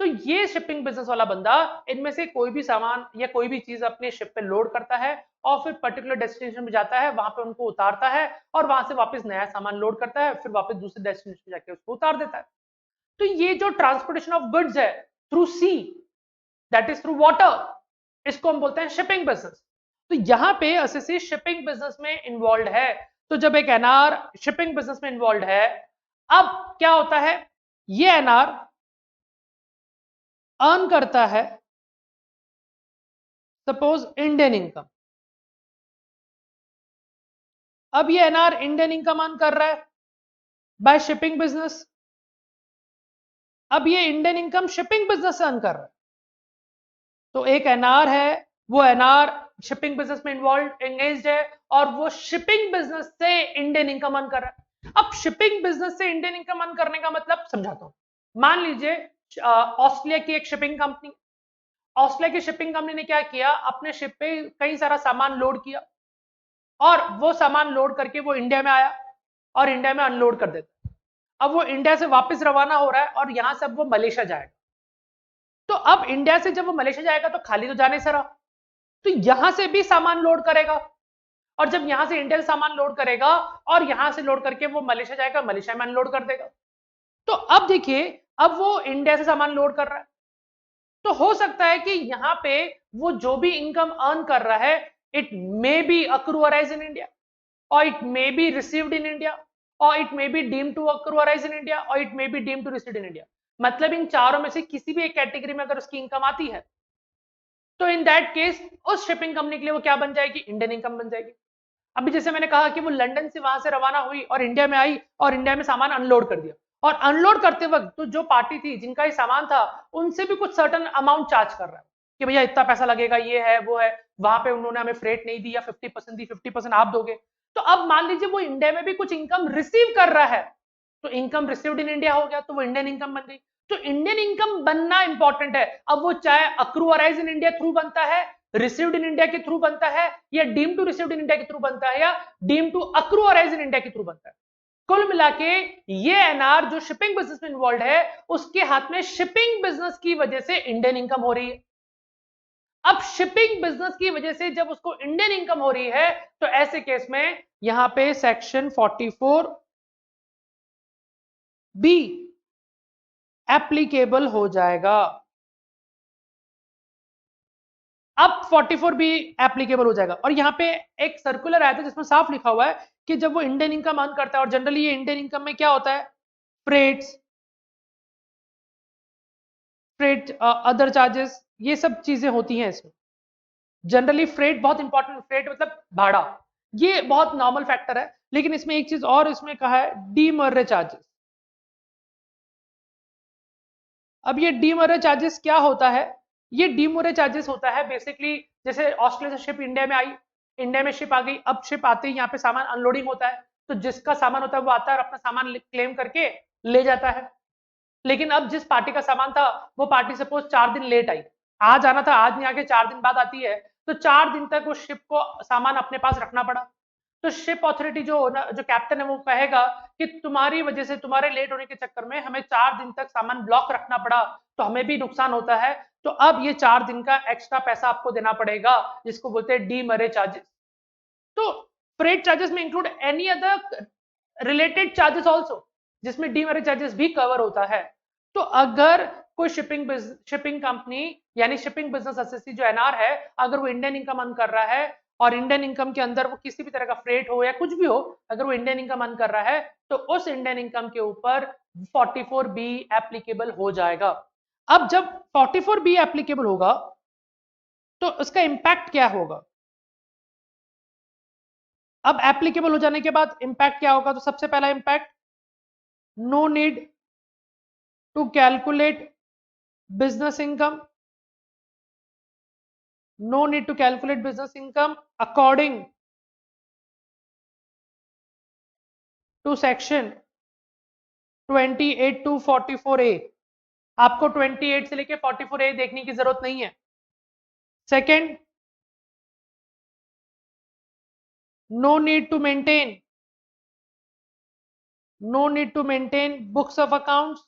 तो ये शिपिंग बिजनेस वाला बंदा इनमें से कोई भी सामान या कोई भी चीज अपने शिप पे लोड करता है और फिर पर्टिकुलर डेस्टिनेशन पे जाता है, वहां पे उनको उतारता है और वहां से वापस नया सामान लोड करता है, फिर वापस दूसरे डेस्टिनेशन पे जाके उसको उतार देता है। तो ये जो ट्रांसपोर्टेशन ऑफ गुड्स है through sea, that is through water, इसको हम बोलते हैं शिपिंग बिजनेस। तो यहां पे एसएससी शिपिंग बिजनेस में इन्वॉल्व है। तो जब एक एनआर शिपिंग बिजनेस में इन्वॉल्व है, अब क्या होता है, ये एनआर अर्न करता है सपोज इंडियन इनकम। अब ये एनआर इंडियन इनकम अर्न कर रहा है बाय शिपिंग बिजनेस। अब ये इंडियन इनकम शिपिंग बिजनेस से अर्न कर रहा है। तो एक एनआर है, वो एनआर शिपिंग बिजनेस में इन्वॉल्व एंगेज्ड है और वो शिपिंग बिजनेस से इंडियन इनकम अर्न कर रहा है। अब शिपिंग बिजनेस से इंडियन इनकम अर्न करने का मतलब समझाता हूं। मान लीजिए ऑस्ट्रेलिया की एक शिपिंग कंपनी, ऑस्ट्रेलिया की शिपिंग कंपनी ने क्या किया, अपने शिप पे कई सारा सामान लोड किया और वो सामान लोड करके वो इंडिया में आया और इंडिया में अनलोड कर देता। अब वो इंडिया से वापस रवाना हो रहा है और यहां से अब वो मलेशिया जाएगा। तो अब इंडिया से जब वो मलेशिया जाएगा तो खाली तो जाने से रहा, तो यहां से भी सामान लोड करेगा और जब यहां से इंडिया से सामान लोड करेगा और यहां से लोड करके वो मलेशिया जाएगा, मलेशिया में अनलोड कर देगा। तो अब देखिए, अब वो इंडिया से सामान लोड कर रहा है, तो हो सकता है कि यहां पे वो जो भी इनकम अर्न कर रहा है, it may be accrue arise in India और it may be received in India और it may be deemed to accrue arise in India और it may be deemed to received in India. मतलब इन चारों में से किसी भी एक कैटेगरी में अगर उसकी इनकम आती है, तो इन दैट केस उस शिपिंग कंपनी के लिए वो क्या बन जाएगी, इंडियन इनकम बन जाएगी। अभी जैसे मैंने कहा कि वो लंदन से वहां से रवाना हुई और इंडिया में आई और इंडिया में सामान अनलोड कर दिया, और अनलोड करते वक्त तो जो पार्टी थी जिनका ये सामान था, उनसे भी कुछ सर्टन अमाउंट चार्ज कर रहा है कि भैया इतना पैसा लगेगा, ये है वो है। वहां पे उन्होंने हमें फ्रेट नहीं दी या 50% दी, 50% आप दोगे। तो अब मान लीजिए वो इंडिया में भी कुछ इनकम रिसीव कर रहा है, तो इनकम रिसीव्ड इन इंडिया हो गया, तो वो इंडियन इनकम बन गई। तो इंडियन इनकम बनना इंपॉर्टेंट है। अब वो चाहे accrue arise in India through बनता है, रिसीव्ड इन इंडिया के थ्रू बनता है, या deem to received in India के थ्रू बनता है, या deem to accrue arise in India के थ्रू बनता है। कुल मिला के ये एनआर जो शिपिंग बिजनेस में इन्वॉल्व है, उसके हाथ में शिपिंग बिजनेस की वजह से इंडियन इनकम हो रही है। अब शिपिंग बिजनेस की वजह से जब उसको इंडियन इनकम हो रही है, तो ऐसे केस में यहां पे सेक्शन 44 बी एप्लीकेबल हो जाएगा। अब 44 भी एप्लीकेबल हो जाएगा। और यहां पे एक सर्कुलर आया था जिसमें साफ लिखा हुआ है कि जब वो इंडियन इनकम अर्न करता है, और जनरली ये इंडियन इनकम में क्या होता है, फ्रेट्स, फ्रेट, अदर चार्जेस, ये सब चीजें होती हैं इसमें। जनरली फ्रेट बहुत इंपॉर्टेंट, फ्रेट मतलब भाड़ा, ये बहुत नॉर्मल फैक्टर है। लेकिन इसमें एक चीज और इसमें कहा है, डीमर्रे चार्जेस। अब ये डीमर्रे चार्जेस क्या होता है, ये डीमर्रे चार्जेस होता है बेसिकली, जैसे ऑस्ट्रेलिया से शिप इंडिया में आई, इंडिया में शिप आ गई, अब शिप आते ही यहाँ पे सामान अनलोडिंग होता है, तो जिसका सामान होता है वो आता है और अपना सामान क्लेम करके ले जाता है। लेकिन अब जिस पार्टी का सामान था, वो पार्टी सपोज 4 दिन लेट आई, आज आना था, आज नहीं आके 4 दिन बाद आती है, तो 4 दिन तक उस शिप को सामान अपने पास रखना पड़ा। तो शिप अथॉरिटी जो कैप्टन है वो कहेगा कि तुम्हारी वजह से, तुम्हारे लेट होने के चक्कर में हमें 4 दिन तक सामान ब्लॉक रखना पड़ा, तो हमें भी नुकसान होता है, तो अब ये 4 दिन का एक्स्ट्रा पैसा आपको देना पड़ेगा, जिसको बोलते हैं डीमरे चार्जेस। तो फ्रेट चार्जेस में include any other related charges also, जिसमें डीमरे चार्जेस भी कवर होता है। तो अगर कोई शिपिंग कंपनी यानी शिपिंग बिजनेस एसएससी जो एनआर है, अगर वो इंडियन इनकम अर्न कर रहा है और इंडियन इनकम के अंदर वो किसी भी तरह का फ्रेट हो या कुछ भी हो, अगर वो इंडियन इनकम अर्न कर रहा है, तो उस इंडियन इनकम के ऊपर 44 बी एप्लीकेबल हो जाएगा। अब जब 44 बी एप्लीकेबल होगा, तो उसका इंपैक्ट क्या होगा, अब एप्लीकेबल हो जाने के बाद इंपैक्ट क्या होगा? तो सबसे पहला impact, no need to calculate business income, no need to calculate business income according to section 28 to 44A। आपको 28 से लेके 44A देखने की जरूरत नहीं है। Second, no need to maintain books of accounts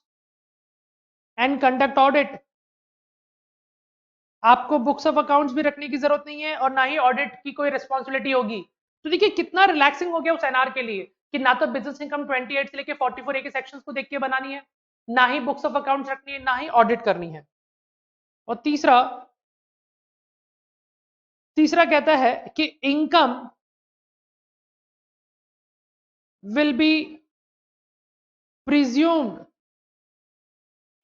and conduct audit। आपको बुक्स ऑफ अकाउंट्स भी रखने की जरूरत नहीं है और ना ही ऑडिट की कोई रिस्पॉन्सिबिलिटी होगी। तो देखिए कितना रिलैक्सिंग हो गया उस एनआर के लिए कि ना तो बिजनेस इनकम 28 से लेके 44A के सेक्शंस को देख के बनानी है, ना ही बुक्स ऑफ अकाउंट्स रखनी है, ना ही ऑडिट करनी है। और तीसरा कहता है कि income will be presumed.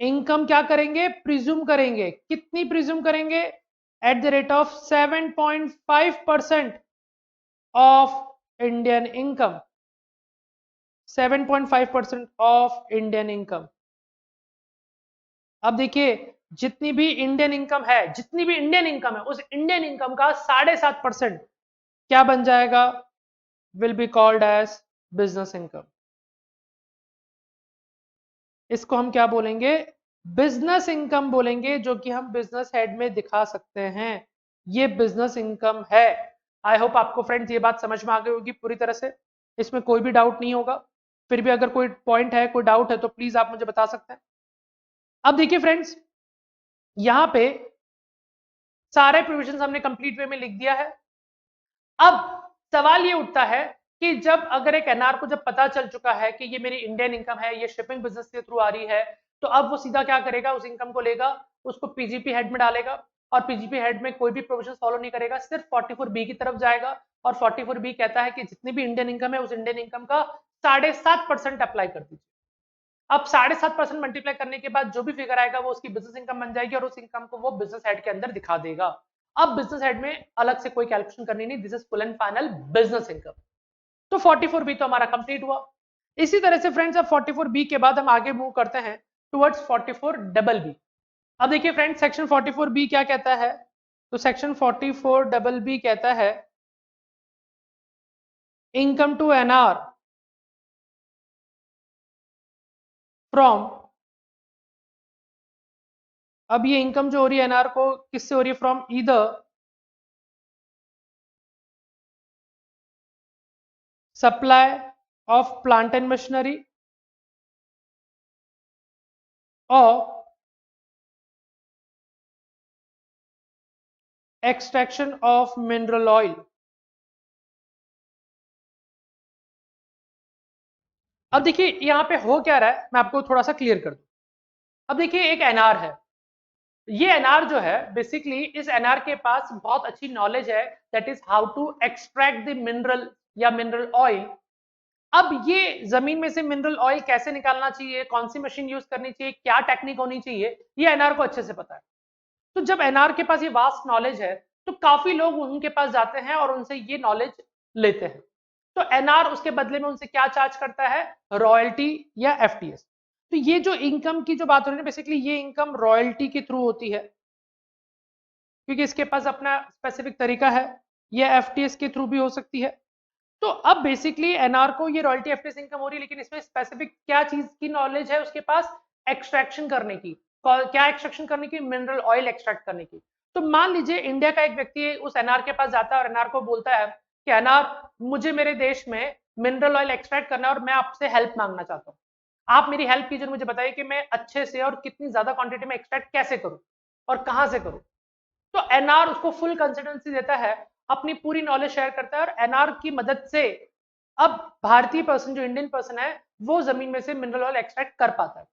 Income क्या करेंगे? प्रिज्यूम करेंगे। कितनी प्रिज्यूम करेंगे? Eight the rate of 7.5% of Indian income. 7.5% of Indian income. अब देखिए जितनी भी इंडियन इनकम है उस इंडियन इनकम का 7.5% क्या बन जाएगा? Will be called as business income. इसको हम क्या बोलेंगे? बिजनेस इनकम बोलेंगे, जो कि हम बिजनेस हेड में दिखा सकते हैं। ये बिजनेस इनकम है। आई होप आपको फ्रेंड्स ये बात समझ में आ गई होगी पूरी तरह से, इसमें कोई भी डाउट नहीं होगा। फिर भी अगर कोई पॉइंट है, कोई डाउट है तो प्लीज आप मुझे बता सकते हैं। अब देखिए फ्रेंड्स, यहां पे सारे प्रोविजंस हमने कंप्लीट वे में लिख दिया है। अब सवाल ये उठता है कि जब अगर एक एनआर को जब पता चल चुका है कि ये मेरी इंडियन इनकम है, ये शिपिंग बिजनेस के थ्रू आ रही है, तो अब वो सीधा क्या करेगा? उस इनकम को लेगा, उसको पीजीपी हेड में डालेगा और पीजीपी हेड में कोई भी प्रोविजन फॉलो नहीं करेगा, सिर्फ 44B की तरफ जाएगा। और 44B कहता है कि जितनी भी इंडियन इनकम है उस इंडियन इनकम का 7.5% अप्लाई कर दीजिए। अब 7.5% मल्टीप्लाई करने के बाद जो भी फिगर आएगा वो उसकी बिजनेस इनकम बन जाएगी और उस इनकम को वो बिजनेस हेड के अंदर दिखा देगा। अब बिजनेस हेड में अलग से कोई कैलकुलेशन करनी नहीं, this is full and final business income. तो 44B तो हमारा कंप्लीट हुआ। इसी तरह से फ्रेंड्स अब 44B के बाद हम आगे मूव करते हैं टुवर्ड्स 44BB। अब देखिए फ्रेंड्स सेक्शन 44B क्या कहता है? तो सेक्शन 44BB कहता है इनकम टू एनआर फ्रॉम, अब ये इनकम जो हो रही है एनआर को किससे हो रही है? From either supply of plant and machinery और एक्सट्रैक्शन ऑफ मिनरल ऑयल। अब देखिए यहां पे हो क्या रहा है, मैं आपको थोड़ा सा क्लियर कर दूं। अब देखिए एक एनआर है, ये एनआर जो है बेसिकली इस एनआर के पास बहुत अच्छी नॉलेज है, that is how to extract the mineral या मिनरल ऑयल। अब ये जमीन में से मिनरल ऑयल कैसे निकालना चाहिए, कौन सी मशीन यूज करनी चाहिए, क्या टेक्निक होनी चाहिए, ये एनआर को अच्छे से पता है। तो जब एनआर के पास ये वास्ट नॉलेज है तो काफी लोग उनके पास जाते हैं और उनसे ये नॉलेज लेते हैं। तो एनआर उसके बदले में उनसे क्या चार्ज करता है? रॉयल्टी या एफटीएस। तो ये जो इनकम की जो बात हो रही है बेसिकली ये इनकम रॉयल्टी के थ्रू होती है, क्योंकि इसके पास अपना स्पेसिफिक तरीका है। ये एफटीएस के थ्रू भी हो सकती है। तो अब बेसिकली एनआर को ये रॉयल्टी एफटीएस इनकम हो रही है, लेकिन इसमें स्पेसिफिक क्या चीज की नॉलेज है उसके पास? एक्सट्रैक्शन करने की। क्या एक्सट्रैक्शन करने की? मिनरल ऑयल एक्सट्रैक्ट करने की। तो मान लीजिए इंडिया का एक व्यक्ति उस एनआर के पास जाता है और एनआर को बोलता है कि एनआर मुझे मेरे देश में मिनरल ऑयल एक्सट्रैक्ट करना है और मैं आपसे हेल्प मांगना चाहता हूँ, आप मेरी हेल्प कीजिए, मुझे बताइए कि मैं अच्छे से और कितनी ज्यादा क्वांटिटी में एक्सट्रैक्ट कैसे करूं और कहां से करूं। तो एनआर उसको फुल कंसल्टेंसी देता है, अपनी पूरी नॉलेज शेयर करता है और एनआर की मदद से अब भारतीय पर्सन जो इंडियन पर्सन है वो जमीन में से मिनरल ऑयल एक्सट्रैक्ट कर पाता है।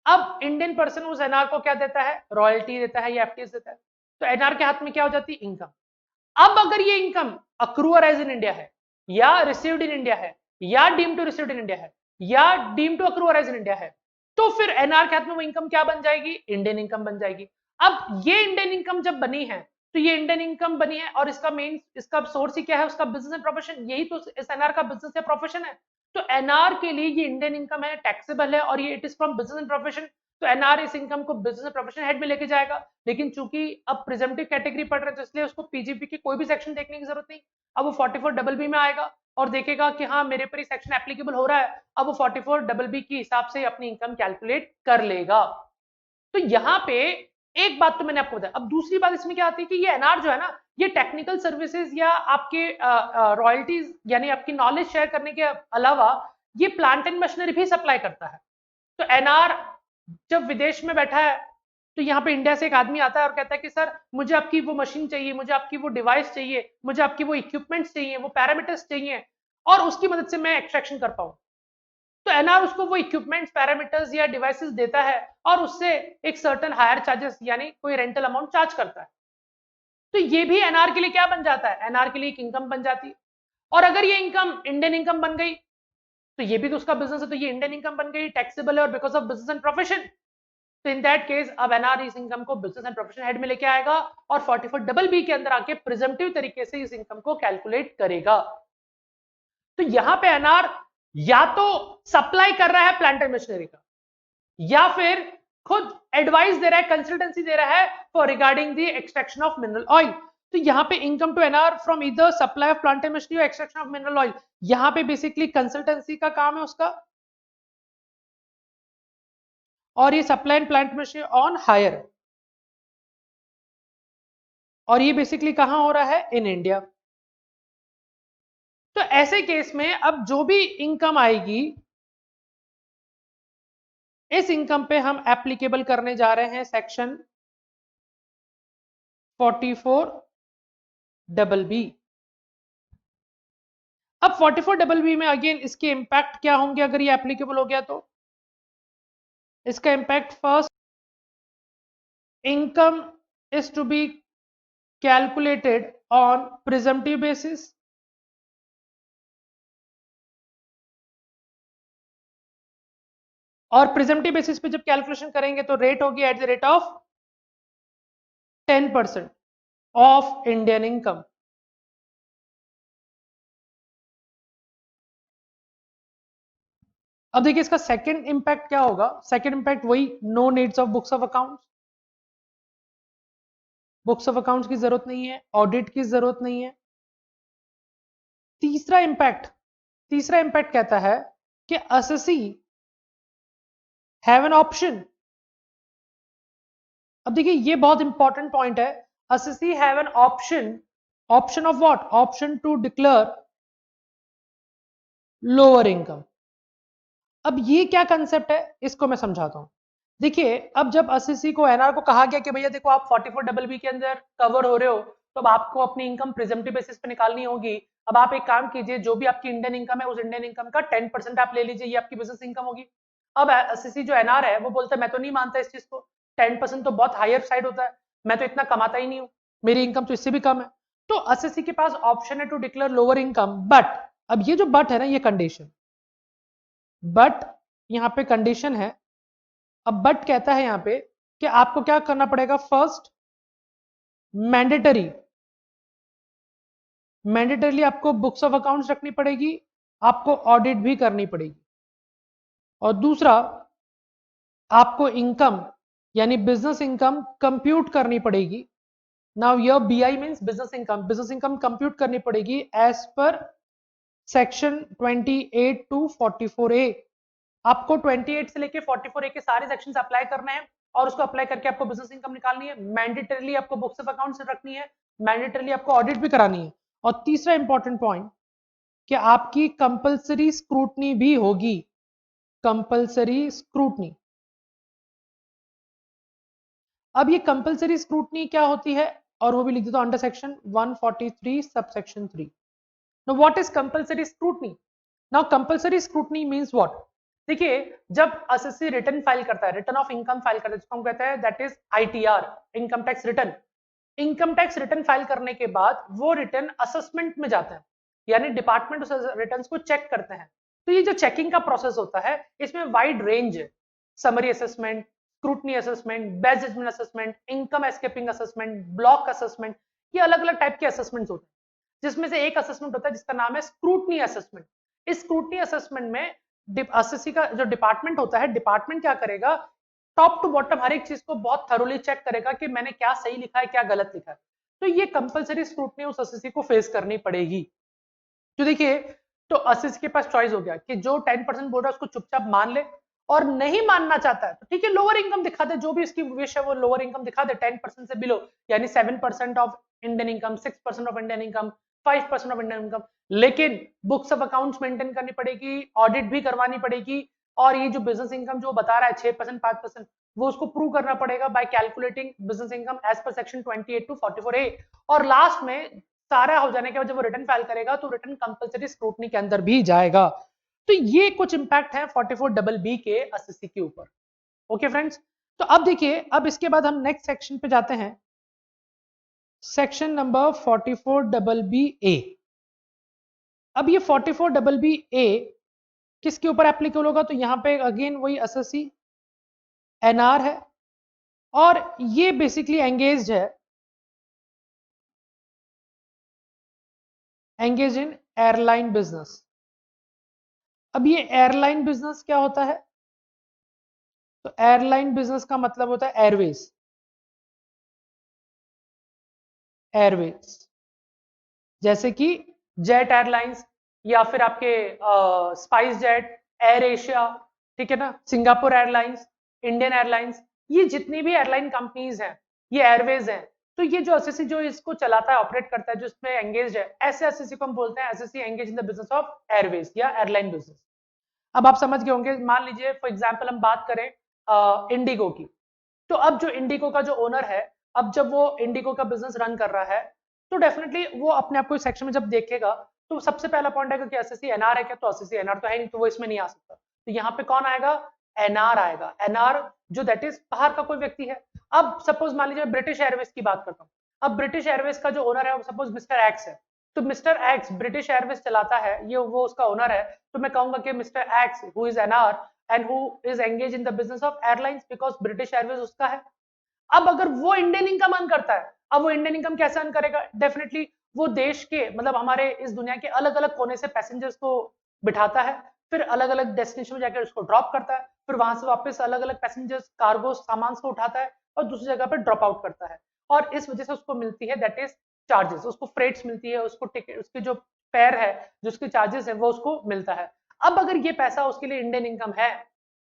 अब इंडियन पर्सन उस एनआर को क्या देता है? रॉयल्टी देता है या एफटीएस देता है। तो एनआर के हाथ में क्या हो जाती है? इनकम। अब अगर ये income accrue or arise in India है या रिसीव्ड इन इंडिया है या deem to received in India है या deem to accrue or arise in India है, तो फिर एनआर के हाथ में वो इनकम क्या बन जाएगी? इंडियन इनकम बन जाएगी। अब ये इंडियन इनकम जब बनी है तो ये इंडियन इनकम बनी है और इसका सोर्स ही क्या है, उसका बिजनेस एंड प्रोफेशन, यही तो इस एनआर का बिजनेस या प्रोफेशन है। तो एनआर के लिए ये इंडियन इनकम है, टैक्सेबल है और ये it is from business and profession. तो एनआर इस इनकम को बिजनेस एंड प्रोफेशन हेड में लेके जाएगा। लेकिन चूंकि अब प्रिजम्पटिव कैटेगरी पढ़ रहे हैं तो इसलिए उसको पीजीपी की कोई भी सेक्शन देखने की जरूरत नहीं। अब वो 44BB में आएगा और देखेगा कि हाँ मेरे पर ही सेक्शन एप्लीकेबल हो रहा है, अब वो 44BB के हिसाब से अपनी इनकम कैलकुलेट कर लेगा। तो यहाँ पे एक बात तो मैंने आपको बताया। अब दूसरी बात इसमें क्या आती है कि ये एनआर जो है ना, ये टेक्निकल सर्विसेज या आपके रॉयल्टीज यानी आपकी नॉलेज शेयर करने के अलावा ये प्लांट एंड मशीनरी भी सप्लाई करता है। तो एनआर जब विदेश में बैठा है तो यहाँ पे इंडिया से एक आदमी आता है और कहता है कि सर मुझे आपकी वो मशीन चाहिए, मुझे आपकी वो डिवाइस चाहिए, मुझे आपकी वो इक्विपमेंट्स चाहिए, वो पैरामीटर्स चाहिए और उसकी मदद से मैं एक्सट्रैक्शन कर पाऊं। तो एनआर उसको वो इक्विपमेंट्स, पैरामीटर्स या डिवाइसेस देता है और उससे एक सर्टेन हायर चार्जेस यानी कोई रेंटल अमाउंट चार्ज करता है। तो ये भी एनआर के लिए क्या बन जाता है, एनआर के लिए एक इनकम बन जाती है। और अगर ये इनकम इंडियन इनकम बन गई तो ये भी तो उसका बिजनेस है, तो ये इंडियन इनकम बन गई, टैक्सेबल है और because of business and profession. तो इन दैट केस अब एनआर इस इनकम को बिजनेस एंड प्रोफेशन हेड में लेके आएगा और 44BB के अंदर आके प्रिजम्पटिव तरीके से इस इनकम को कैलकुलेट करेगा। तो यहां पे एनआर या तो सप्लाई कर रहा है प्लांट एंड मशीनरी का या फिर खुद एडवाइस दे रहा है, कंसल्टेंसी दे रहा है for regarding the extraction of mineral oil. तो यहां पे income to NR from either supply of plant and machinery और एक्सट्रैक्शन ऑफ मिनरल ऑयल, यहां पे बेसिकली कंसल्टेंसी का काम है उसका, और ये supply and plant machinery on hire, और ये बेसिकली कहां हो रहा है, इन इंडिया। तो ऐसे केस में अब जो भी इनकम आएगी इस इनकम पे हम एप्लीकेबल करने जा रहे हैं सेक्शन 44BB। अब 44BB में अगेन इसके इंपैक्ट क्या होंगे अगर ये एप्लीकेबल हो गया तो इसका impact, first income is to be calculated on presumptive basis, और प्रिजम्पटिव बेसिस पे जब कैलकुलेशन करेंगे तो रेट होगी at the rate of 10% of Indian income. अब देखिए इसका सेकंड इंपैक्ट क्या होगा, सेकंड इंपैक्ट वही, no needs of books of accounts, books of accounts की जरूरत नहीं है, ऑडिट की जरूरत नहीं है। तीसरा इंपैक्ट कहता है कि असेसी हैव एन ऑप्शन। अब देखिए ये बहुत इंपॉर्टेंट पॉइंट है, assessee have an option, option of what, option to declare lower income. अब ये क्या कंसेप्ट है इसको मैं समझाता हूं। देखिए अब जब असेसी को एनआर को कहा गया कि भैया देखो आप 44BB के अंदर कवर हो रहे हो तो अब आपको अपनी इनकम प्रिजम्पटिव बेसिस पे निकालनी होगी। अब आप एक काम कीजिए, जो भी आपकी इंडियन इनकम है उस इंडियन इनकम का 10% आप ले लीजिए, ये आपकी बिजनेस इनकम होगी। अब असेसी जो एनआर है वो बोलता है मैं तो नहीं मानता इस चीज को, 10% तो बहुत हायर साइड होता है, मैं तो इतना कमाता ही नहीं हूँ, मेरी इनकम तो इससे भी कम है। तो असेसी के पास ऑप्शन है to declare lower income, but अब ये जो बट है ना, ये कंडीशन, बट यहाँ पे कंडीशन है। अब बट कहता है यहाँ पे कि आपको क्या करना पड़ेगा, फर्स्ट मैंडेटरीली आपको बुक्स ऑफ अकाउंट्स रखनी पड़ेगी, आपको ऑडिट भी करनी पड़ेगी, और दूसरा आपको इनकम यानी बिजनेस इनकम कंप्यूट करनी पड़ेगी। Now your BI means business income compute करनी पड़ेगी as per section 28 to 44A। आपको 28 से लेके 44A के सारे सेक्शंस अप्लाई करने हैं और उसको अप्लाई करके आपको बिजनेस इनकम निकालनी है, मैंडेटरीली आपको बुक्स ऑफ अकाउंट्स रखनी है, मैंडेटरीली आपको ऑडिट भी करानी है, और तीसरा इंपॉर्टेंट पॉइंट कि आपकी कंपलसरी स्क्रूटनी भी होगी, कंपलसरी स्क्रूटनी। अब ये कंपलसरी स्क्रूटनी क्या होती है, और वो भी लिख देता हूं under section 143 subsection 3। Now what is compulsory scrutiny? Now compulsory scrutiny means what? देखिए जब असेसी रिटर्न फाइल करता है, रिटर्न ऑफ इनकम फाइल करता है, जिसको हम कहते हैं that is ITR, income tax return. Income tax return file करने के बाद वो रिटर्न असेसमेंट में जाते हैं, यानी डिपार्टमेंट उस रिटर्न को चेक करते हैं। तो ये जो चेकिंग का प्रोसेस होता है इसमें वाइड रेंज है, summary assessment, scrutiny assessment, best judgment assessment, income escaping assessment, block assessment, ये अलग अलग टाइप के असेसमेंट होते हैं, जिसमें से एक असेसमेंट होता है जिसका नाम है स्क्रूटनी असेसमेंट। इस स्क्रूटनी असेसमेंट में एसएससी का जो डिपार्टमेंट होता है, डिपार्टमेंट क्या करेगा, टॉप टू बॉटम हर एक चीज को बहुत थरोली चेक करेगा कि मैंने क्या सही लिखा है, क्या गलत लिखा है। तो ये कंपलसरी स्क्रूटनी उस एसएससी को फेस करनी पड़ेगी। तो देखिए, तो एसएससी के पास चॉइस हो गया कि जो 10% बोल रहा है उसको चुपचाप मान ले, और नहीं मानना चाहता है तो ठीक है, लोअर इनकम दिखा दे, जो भी उसकी विश है वो लोअर इनकम दिखा दे 10% से बिलो, यानी 7% of Indian income, 6% of Indian income, 5% of Indian income. लेकिन बुक्स ऑफ अकाउंट्स मेंटेन करनी पड़ेगी, ऑडिट भी करवानी पड़ेगी, और ये जो बिजनेस इनकम जो बता रहा है 6%, 5%, वो उसको प्रूव करना पड़ेगा by calculating business income as per section 28 to 44A। और लास्ट में सारा हो जाने के बाद जब वो रिटर्न फाइल करेगा तो रिटर्न कंपलसरी स्क्रूटनी के अंदर भी जाएगा। तो ये कुछ इंपैक्ट है 44BB के एसएससी के ऊपर। ओके फ्रेंड्स, तो अब देखिए, अब इसके बाद हम नेक्स्ट सेक्शन पे जाते हैं, सेक्शन नंबर 44BB। अब ये 44BB किसके ऊपर एप्लीकेबल होगा, तो यहां पे अगेन वही एसएससी एनआर है, और ये बेसिकली एंगेज्ड है, एंगेज इन एयरलाइन बिजनेस। अब ये एयरलाइन बिजनेस क्या होता है, तो एयरलाइन बिजनेस का मतलब होता है एयरवेज, एयरवेज जैसे कि जेट एयरलाइंस, या फिर आपके स्पाइस जेट, एयर एशिया, ठीक है ना, सिंगापुर एयरलाइंस, इंडियन एयरलाइंस, ये जितनी भी एयरलाइन कंपनीज हैं ये एयरवेज हैं। तो ये जो एसएससी जो इसको चलाता है, ऑपरेट करता है, जो इसमें एंगेज है, ऐसे एसएससी को हम बोलते हैं SSC engage in the business of Airways या एयरलाइन बिजनेस। अब आप समझ गए होंगे, मान लीजिए फॉर एग्जाम्पल हम बात करें इंडिगो की, तो अब जो इंडिगो का जो ओनर है, अब जब वो इंडिगो का बिजनेस रन कर रहा है, तो डेफिनेटली वो अपने आप को इस सेक्शन में जब देखेगा तो सबसे पहला पॉइंट है कि एसएससी एनआर है क्या, तो एसएससी एनआर तो है नहीं, तो वो इसमें नहीं आ सकता। तो यहाँ पे कौन आएगा, एनआर आएगा, एनआर जो दैट इज बाहर का कोई व्यक्ति है। अब सपोज मान लीजिए ब्रिटिश एयरवेज की बात करता हूँ, अब ब्रिटिश एयरवेज का जो ओनर है सपोज मिस्टर एक्स है, तो मिस्टर एक्स ब्रिटिश एयरवेज चलाता है, ये वो उसका ओनर है, तो मैं कहूंगा कि mister X who is NR and who is engage in the business of airlines, because British Airways उसका है। अब अगर वो इंडियन इनकम अर्न करता है, अब वो इंडियन इनकम कैसे अर्न करेगा, डेफिनेटली वो देश के मतलब हमारे इस दुनिया के अलग अलग कोने से पैसेंजर्स को बिठाता है, फिर अलग अलग डेस्टिनेशन में जाकर उसको ड्रॉप करता है, फिर वहां से वापस अलग अलग पैसेंजर्स कार्गो सामान को उठाता है और दूसरी जगह पर ड्रॉप आउट करता है, और इस वजह से उसको मिलती है दैट इज चार्जेस, उसको फ्रेट्स मिलती है, उसको टिकट, उसके जो फेयर है, जो उसके चार्जेस है वो उसको मिलता है। अब अगर ये पैसा उसके लिए इंडियन इनकम है,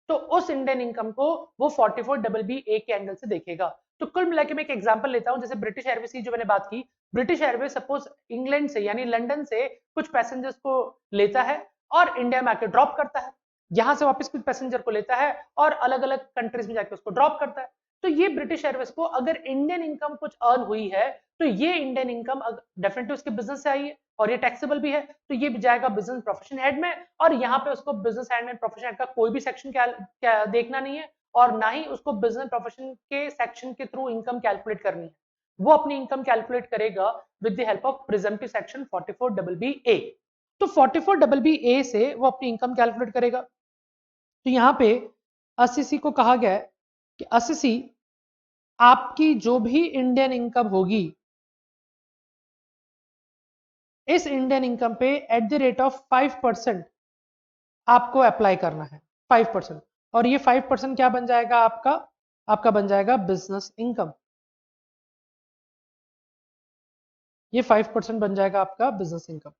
तो उस इंडियन इनकम को वो 44BB के एंगल से देखेगा। तो कुल मिलाकर मैं एक एग्जांपल लेता हूं, जैसे ब्रिटिश एयरवेज की जो मैंने बात की, ब्रिटिश एयरवेज सपोज इंग्लैंड से यानी लंदन से कुछ पैसेंजर्स को लेता है और इंडिया में आके ड्रॉप करता है, यहां से वापस कुछ पैसेंजर को लेता है और अलग अलग कंट्रीज में जाके उसको ड्रॉप करता है। तो ये ब्रिटिश एयरवेज को अगर इंडियन इनकम कुछ अर्न हुई है, तो ये इंडियन इनकम डेफिनेटली उसके बिजनेस से आई है और ये टैक्सेबल भी है, तो ये जाएगा बिजनेस प्रोफेशन हेड में, और यहाँ पे उसको बिजनेस हेड में प्रोफेशन हेड का कोई भी सेक्शन क्या देखना नहीं है, और ना ही उसको बिजनेस प्रोफेशन के सेक्शन के थ्रू इनकम कैलकुलेट करनी है, वो अपनी इनकम कैलकुलेट करेगा with the help of presumptive section 44BB। तो 44BB से वो अपनी इनकम कैलकुलेट करेगा। तो यहाँ पे एसएससी को कहा गया है कि एसएससी आपकी जो भी इंडियन इनकम होगी, इस इंडियन इनकम पे एट द रेट ऑफ 5% आपको अप्लाई करना है, 5%, और ये 5% क्या बन जाएगा आपका, आपका बन जाएगा बिजनेस इनकम, ये 5% बन जाएगा आपका बिजनेस इनकम।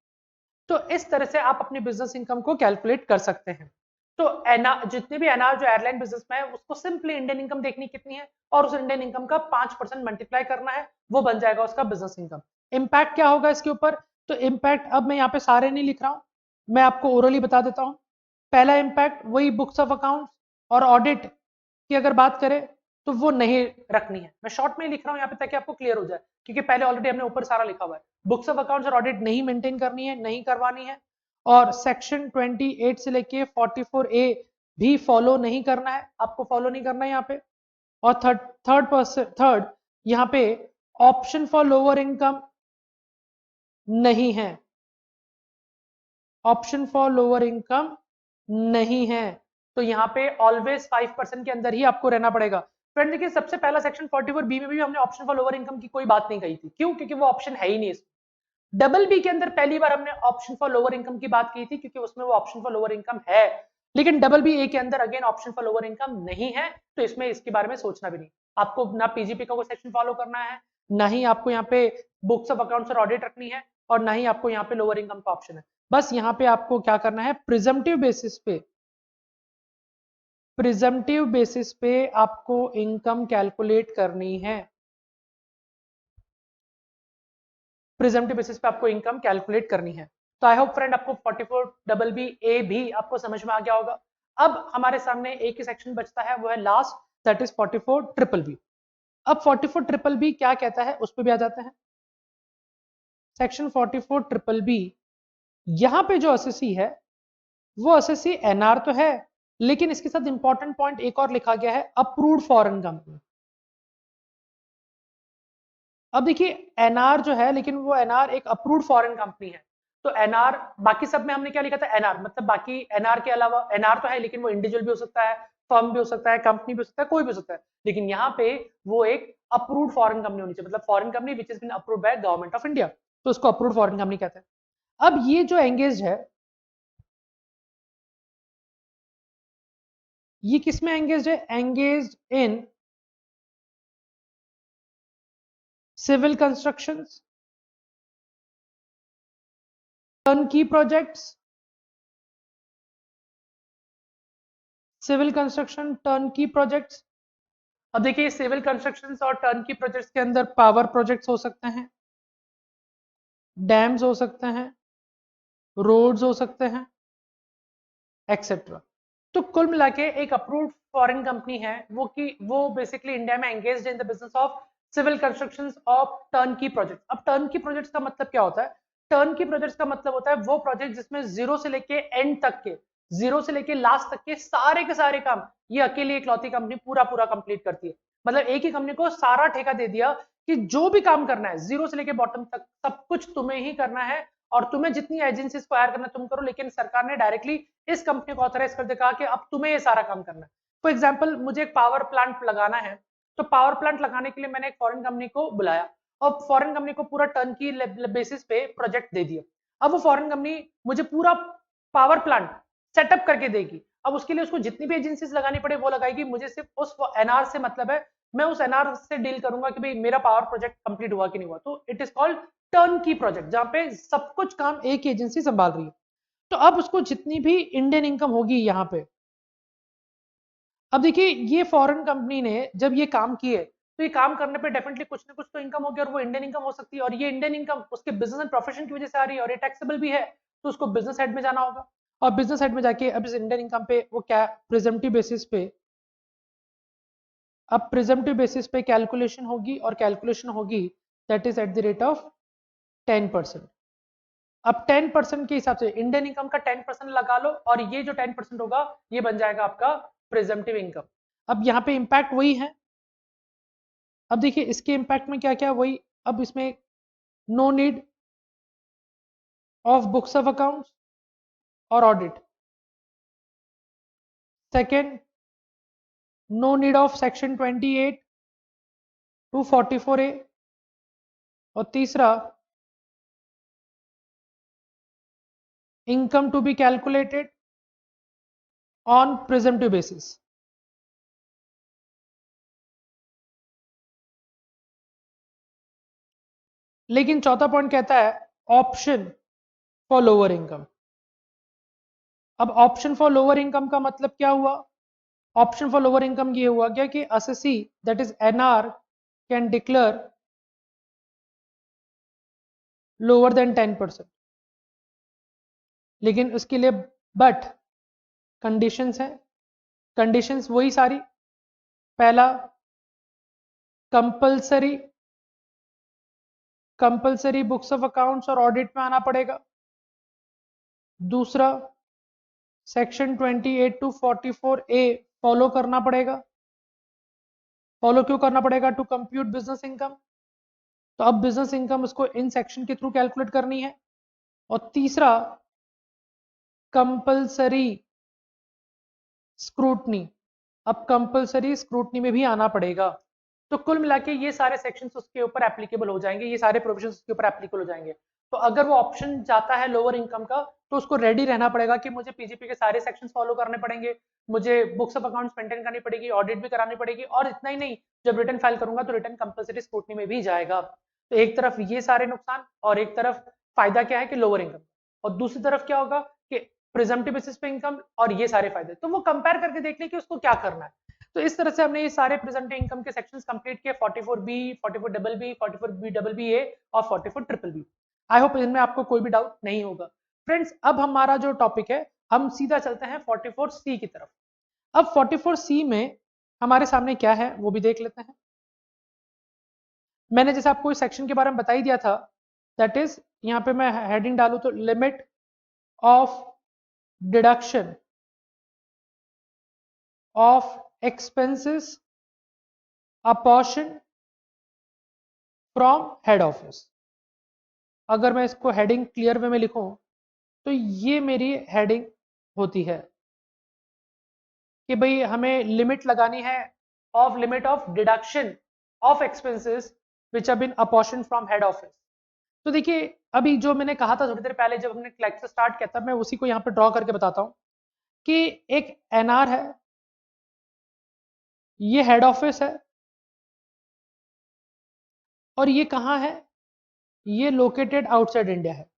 तो इस तरह से आप अपनी बिजनेस इनकम को कैलकुलेट कर सकते हैं। तो एनआर, जितने भी एनआर जो एयरलाइन बिजनेस में है, उसको सिंपली इंडियन इनकम देखनी कितनी है और उस इंडियन इनकम का 5% मल्टीप्लाई करना है, वो बन जाएगा उसका बिजनेस इनकम। इम्पैक्ट क्या होगा इसके ऊपर, तो इम्पैक्ट अब मैं यहाँ पे सारे नहीं लिख रहा हूँ, मैं आपको ओरली बता देता हूँ। पहला इम्पैक्ट वही बुक्स ऑफ अकाउंट्स और ऑडिट की अगर बात करें तो वो नहीं रखनी है, मैं शॉर्ट में ही लिख रहा हूँ यहाँ पे ताकि आपको क्लियर हो जाए, क्योंकि पहले ऑलरेडी हमने ऊपर सारा लिखा हुआ है। बुक्स ऑफ अकाउंट्स और ऑडिट नहीं मेंटेन करनी है, नहीं करवानी है, और सेक्शन 28 से लेके 44A भी फॉलो नहीं करना है, आपको फॉलो नहीं करना है यहाँ पे। और थर्ड यहाँ पे ऑप्शन फॉर लोअर इनकम नहीं है, ऑप्शन फॉर लोअर इनकम नहीं है, तो यहाँ पे ऑलवेज 5% के अंदर ही आपको रहना पड़ेगा। फ्रेंड देखिए, सबसे पहला सेक्शन 44B में भी हमने ऑप्शन फॉर लोअर इनकम की कोई बात नहीं कही थी। क्यों? क्योंकि वो ऑप्शन है ही नहीं इसमें। डबल बी के अंदर पहली बार हमने ऑप्शन फॉर लोअर इनकम की बात की थी, क्योंकि उसमें वो ऑप्शन फॉर लोअर इनकम है। लेकिन डबल बी ए के अंदर again option for lower income नहीं है, तो इसमें इसके बारे में सोचना भी नहीं। आपको ना पीजीपी का कोई सेक्शन फॉलो करना है, ना ही आपको यहाँ पे बुक्स ऑफ अकाउंट्स और ऑडिट रखनी है, और ना ही आपको यहाँ पे लोअर इनकम का ऑप्शन है। बस यहाँ पे आपको क्या करना है, प्रिजम्पटिव बेसिस पे आपको इनकम कैलकुलेट करनी है। प्रिजम्पटिव बेसिस पे आपको इनकम कैलकुलेट करनी है। तो आई होप फ्रेंड आपको 44BB ए भी आपको समझ में आ गया होगा। अब हमारे सामने एक ही सेक्शन बचता है, वो है लास्ट, दैट इज 44BBB। अब 44BBB क्या कहता है उस पर भी आ जाते हैं। सेक्शन 44BBB, यहां पे जो एसएससी है वो एसएससी एनआर तो है, लेकिन इसके साथ इंपॉर्टेंट पॉइंट एक और लिखा गया है, अप्रूव्ड फॉरेन कंपनी। अब देखिए एनआर जो है, लेकिन वो एनआर एक अप्रूव्ड फॉरेन कंपनी है। तो एनआर, बाकी सब में हमने क्या लिखा था, एनआर मतलब बाकी एनआर के अलावा, एनआर तो है लेकिन वो इंडिविजुअल भी हो सकता है, फर्म भी हो सकता है, कंपनी भी हो सकता है, कोई भी हो सकता है। लेकिन यहाँ पे वो एक अप्रूव्ड फॉरेन कंपनी होनी चाहिए, मतलब foreign company which is been approved by government of India, तो उसको अप्रूव्ड फॉरेन कंपनी कहते हैं। अब ये जो एंगेज है, ये किस में एंगेज है, engage in civil constructions, turnkey projects, civil construction turnkey projects. अब देखिए सिविल कंस्ट्रक्शंस और टर्नकी प्रोजेक्ट्स के अंदर पावर प्रोजेक्ट्स हो सकते हैं, डैम्स हो सकते हैं, रोड्स हो सकते हैं, एक्सेट्रा। तो कुल मिला के एक अप्रूव्ड फॉरेन कंपनी है वो बेसिकली इंडिया में engaged in the business of civil constructions of turnkey projects. अब टर्नकी प्रोजेक्ट्स का मतलब क्या होता है, टर्नकी प्रोजेक्ट्स का मतलब होता है वो प्रोजेक्ट जिसमें जीरो से लेके एंड तक के, जीरो से लेके लास्ट तक के सारे काम ये अकेली इकलौती कंपनी पूरा पूरा कंप्लीट करती है। मतलब एक ही कंपनी को सारा ठेका दे दिया कि जो भी काम करना है जीरो से लेके बॉटम तक सब कुछ तुम्हें ही करना है, और तुम्हें जितनी एजेंसीज को हायर करना है तुम करो, लेकिन सरकार ने डायरेक्टली इस कंपनी को ऑथराइज कर दिया कि अब तुम्हें ये सारा काम करना है। फॉर एग्जाम्पल मुझे एक पावर प्लांट लगाना है, तो पावर प्लांट लगाने के लिए मैंने एक फॉरेन कंपनी को बुलाया और फॉरेन कंपनी को पूरा टर्न की बेसिस पे प्रोजेक्ट दे दिया। अब वो फॉरेन कंपनी मुझे पूरा पावर प्लांट सेटअप करके देगी। अब उसके लिए उसको जितनी भी एजेंसीज लगानी पड़े वो लगाएगी, मुझे सिर्फ उस एनआर से मतलब है, मैं उस एनआर से डील करूंगा कि भाई मेरा पावर प्रोजेक्ट कंप्लीट हुआ कि नहीं हुआ। तो इट इज कॉल्ड टर्न की प्रोजेक्ट, जहां पे सब कुछ काम एक एजेंसी संभाल रही है। तो अब उसको जितनी भी इंडियन इनकम होगी यहाँ पे, अब देखिए ये फॉरेन कंपनी ने जब ये काम किए तो ये काम करने पे डेफिनेटली कुछ ना कुछ तो इनकम होगी, और वो इंडियन इनकम हो सकती है, और ये इंडियन इनकम उसके बिजनेस एंड प्रोफेशन की वजह से आ रही है और ये टैक्सेबल भी है, तो उसको बिजनेस हेड में जाना होगा। और बिजनेस हेड में जाके अब इस इंडियन इनकम पे वो क्या प्रिजम्पटिव बेसिस पे, अब प्रिजम्पटिव बेसिस पे कैलकुलेशन होगी, और कैलकुलेशन होगी that is eight the rate of 10%। अब 10% के हिसाब से इंडियन इनकम का 10% लगा लो, और ये जो 10% होगा ये बन जाएगा आपका प्रिजम्पटिव इनकम। अब यहाँ पे इंपैक्ट वही है। अब देखिए इसके इंपैक्ट में क्या क्या वही, अब इसमें no need of books of accounts और audit, second no need of section 28 to 44A, और तीसरा income to be calculated on presumptive basis. लेकिन चौथा पॉइंट कहता है ऑप्शन फॉर लोअर इनकम। अब ऑप्शन फॉर लोअर इनकम का मतलब क्या हुआ, ऑप्शन फॉर लोअर इनकम ये हुआ क्या कि SSC that is NR can declare lower than 10%, लेकिन उसके लिए बट कंडीशंस है। कंडीशंस वही सारी, पहला कंपल्सरी बुक्स ऑफ अकाउंट्स और ऑडिट में आना पड़ेगा। दूसरा सेक्शन 28 टू 44A फॉलो करना पड़ेगा। फॉलो क्यों करना पड़ेगा, टू कंप्यूट बिजनेस इनकम, तो अब बिजनेस इनकम उसको इन सेक्शन के थ्रू कैलकुलेट करनी है। और तीसरा कंपल्सरी स्क्रूटनी, अब कंपलसरी स्क्रूटनी में भी आना पड़ेगा। तो कुल मिला के ये सारे सेक्शंस उसके ऊपर एप्लीकेबल हो जाएंगे, ये सारे प्रोविजंस उसके ऊपर एप्लीकेबल हो जाएंगे। तो अगर वो ऑप्शन जाता है लोअर इनकम का, तो उसको रेडी रहना पड़ेगा कि मुझे पीजीपी के सारे सेक्शंस फॉलो करने पड़ेंगे, मुझे बुक्स ऑफ अकाउंट्स मेंटेन करनी पड़ेगी, ऑडिट भी करानी पड़ेगी, और इतना ही नहीं, जब रिटर्न फाइल करूंगा तो रिटर्न कंपलसरी स्क्रूटनी में भी जाएगा। तो एक तरफ ये सारे नुकसान, और एक तरफ फायदा क्या है कि लोअर इनकम, और दूसरी तरफ क्या होगा कि प्रिजम्पटिव बेसिस पे इनकम, और ये सारे फायदे। तो वो कंपेयर करके देख ले कि उसको क्या करना है। तो इस तरह से हमने ये सारे प्रेजेंटिव इनकम के सेक्शंस कंप्लीट किए, 44B, 44BB, 44BBA और 44BBB। आई होप इनमें आपको कोई भी डाउट नहीं होगा। फ्रेंड्स, अब हमारा जो टॉपिक है, हम सीधा चलते हैं 44C की तरफ। अब 44C में हमारे सामने क्या है वो भी देख लेते हैं। मैंने जैसे आपको इस सेक्शन के बारे में बता ही दिया था, दैट इज, यहाँ पे मैं हेडिंग डालू तो limit of deduction of expenses apportioned from head office। अगर मैं इसको हेडिंग क्लियर वे में लिखूं तो ये मेरी हेडिंग होती है कि भाई हमें लिमिट लगानी है of limit of deduction of expenses which have been apportioned from head office. तो देखिए, अभी जो मैंने कहा था थोड़ी देर पहले जब हमने लेक्चर स्टार्ट किया था, मैं उसी को यहाँ पे ड्रॉ करके बताता हूँ कि एक एनआर है, ये हेड ऑफिस है, और ये कहाँ है, ये लोकेटेड आउटसाइड इंडिया है,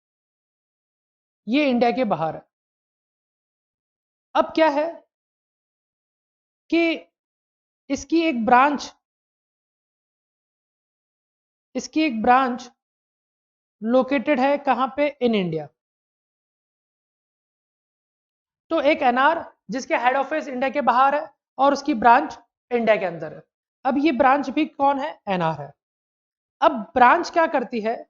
ये इंडिया के बाहर है। अब क्या है कि इसकी एक ब्रांच लोकेटेड है कहां पे, इन इंडिया। तो एक एनआर जिसके हेड ऑफिस इंडिया के बाहर है और उसकी ब्रांच इंडिया के अंदर है। अब ये ब्रांच भी कौन है, एनआर है। अब ब्रांच क्या करती है,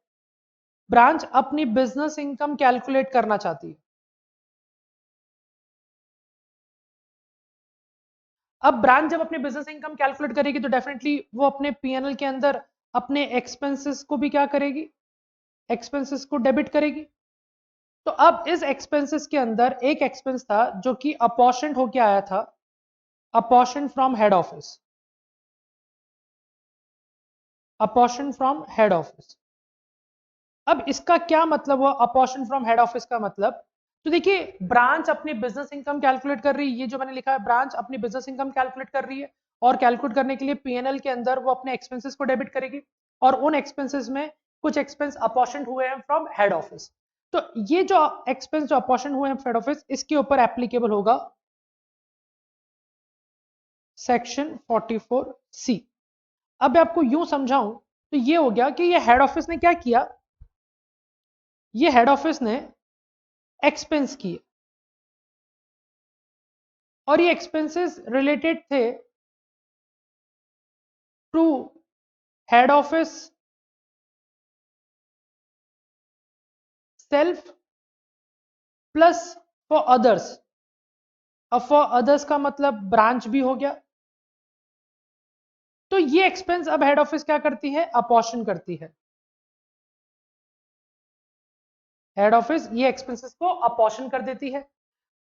ब्रांच अपनी बिजनेस इनकम कैलकुलेट करना चाहती है। अब ब्रांच जब अपनी बिजनेस इनकम कैलकुलेट करेगी तो डेफिनेटली वो अपने पीएनएल के अंदर अपने एक्सपेंसेस को भी क्या करेगी, एक्सपेंसेस को डेबिट करेगी। तो अब इस एक्सपेंसेस के अंदर एक एक्सपेंस था जो कि अपॉर्शन्ड होके आया था, apportioned from head office, apportioned from head office. अब इसका क्या मतलब हुआ अपॉर्शन फ्रॉम हेड ऑफिस का मतलब, तो देखिए ब्रांच अपनी बिजनेस इनकम कैलकुलेट कर रही है, ये जो मैंने लिखा है ब्रांच अपनी बिजनेस इनकम कैलकुलेट कर रही है, और कैलकुलेट करने के लिए पीएनएल के अंदर वो अपने एक्सपेंसेस को डेबिट करेगी, और उन एक्सपेंसेस में कुछ एक्सपेंस अपॉर्शन हुए हैं फ्रॉम हेड ऑफिस। तो ये जो एक्सपेंस जो अपॉर्शन हुए हैं हेड ऑफिस, इसके ऊपर एप्लीकेबल होगा सेक्शन 44C। अब मैं आपको यूं समझाऊं तो ये हो गया कि ये हेड ऑफिस ने क्या किया, ये हेड ऑफिस ने एक्सपेंस किए, और ये एक्सपेंसेस रिलेटेड थे to head office self plus for others. अब फॉर अदर्स का मतलब ब्रांच भी हो गया। तो ये एक्सपेंस अब हेड ऑफिस क्या करती है, अपॉर्शन करती है। हेड ऑफिस ये एक्सपेंसेस को अपॉर्शन कर देती है।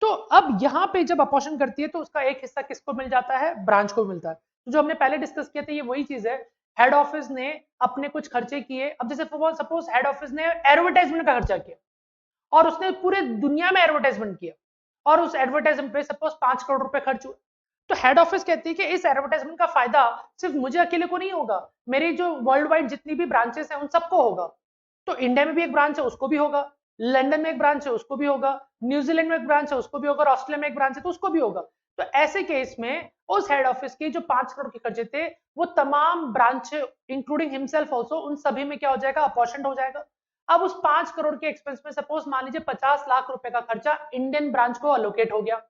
तो अब यहां पे जब अपॉर्शन करती है तो उसका एक हिस्सा किसको मिल जाता है, ब्रांच को मिलता है। तो जो हमने पहले डिस्कस किया था ये वही चीज है, हेड ऑफिस ने अपने कुछ खर्चे किए। अब जैसे सपोज हेड ऑफिस ने एडवर्टाइजमेंट का खर्चा किया, और उसने पूरे दुनिया में एडवर्टाइजमेंट किया, और उस एडवर्टाइजमेंट पे सपोज 5 करोड़ रुपए खर्च हुए। तो हेड ऑफिस कहती है कि इस एडवर्टाइजमेंट का फायदा सिर्फ मुझे अकेले को नहीं होगा, मेरी जो वर्ल्ड वाइड जितनी भी ब्रांचेस हैं उन सबको होगा। तो इंडिया में भी एक ब्रांच है उसको भी होगा, लंदन में एक ब्रांच है उसको भी होगा, न्यूजीलैंड में एक ब्रांच है उसको भी होगा, और ऑस्ट्रेलिया में एक ब्रांच है तो उसको भी होगा। तो ऐसे केस में उस हेड ऑफिस के जो 5 करोड़ के खर्चे थे वो तमाम ब्रांच इंक्लूडिंग हिमसेल्फ ऑल्सो उन सभी में क्या हो जाएगा, अपॉर्शन हो जाएगा। अब उस 5 करोड़ के एक्सपेंस में सपोज मान लीजिए 50 लाख रुपए का खर्चा इंडियन ब्रांच को अलोकेट हो गया।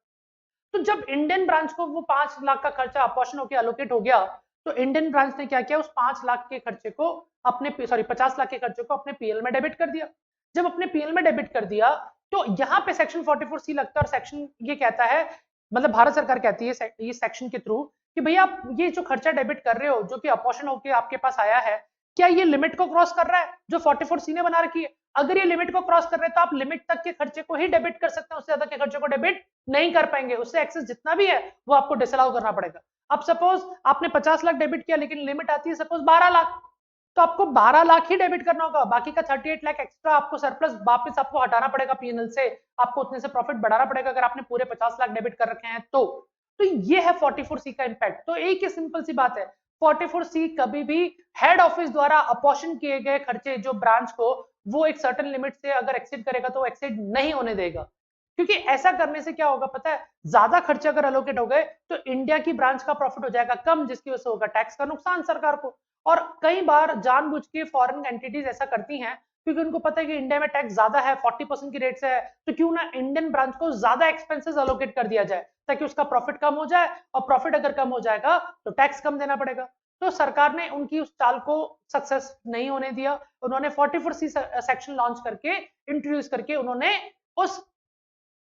तो जब इंडियन ब्रांच को वो 5 लाख का खर्चा अपॉर्शन होकर अलोकेट हो गया, तो इंडियन ब्रांच ने क्या किया, उस 5 लाख के खर्चे को अपने 50 लाख के खर्चे को अपने पीएल में डेबिट कर दिया। जब अपने पीएल में डेबिट कर दिया तो यहाँ पे सेक्शन 44C लगता है, और सेक्शन ये कहता है, मतलब भारत सरकार कहती है ये सेक्शन के थ्रू कि भैया आप ये जो खर्चा डेबिट कर रहे हो जो कि अपॉर्शन होकर आपके पास आया है, क्या ये लिमिट को क्रॉस कर रहा है जो 44C ने बना रखी है? अगर ये लिमिट को क्रॉस कर रहे हैं तो आप लिमिट तक के खर्चे को ही डेबिट कर सकते हैं, उससे ज्यादा के खर्चे को डेबिट नहीं कर पाएंगे, उससे एक्सेस जितना भी है वो आपको डिसअलाउ करना पड़ेगा। अब सपोज आपने 50 लाख डेबिट किया लेकिन लिमिट आती है सपोज 12 लाख, तो आपको 12 लाख ही डेबिट करना होगा, बाकी का 38 लाख एक्स्ट्रा आपको सरप्लस वापस आपको हटाना पड़ेगा पीएनएल से, आपको उतने से प्रॉफिट बढ़ाना पड़ेगा अगर आपने पूरे 50 लाख डेबिट कर रखे हैं तो ये है 44C का इंपैक्ट। तो एक ही सिंपल सी बात है, 44C कभी भी हेड ऑफिस द्वारा अपॉर्शन किए गए खर्चे जो ब्रांच को वो एक सर्टेन लिमिट से अगर एक्सीड करेगा तो एक्सीड नहीं होने देगा, क्योंकि ऐसा करने से क्या होगा पता है, ज्यादा खर्चे अगर अलोकेट हो गए तो इंडिया की ब्रांच का प्रॉफिट हो जाएगा कम, जिसकी वजह से होगा टैक्स का नुकसान सरकार को। और कई बार जानबूझ के फॉरेन एंटिटीज ऐसा करती हैं क्योंकि उनको पता है कि इंडिया में टैक्स ज्यादा है, 40% की रेट से है, तो क्यों ना इंडियन ब्रांच को ज्यादा एक्सपेंसेस अलोकेट कर दिया जाए ताकि उसका प्रॉफिट कम हो जाए, और प्रॉफिट अगर कम हो जाएगा तो टैक्स कम देना पड़ेगा। तो सरकार ने उनकी उस चाल को सक्सेस नहीं होने दिया, उन्होंने 44C सेक्शन लॉन्च करके इंट्रोड्यूस करके उन्होंने उस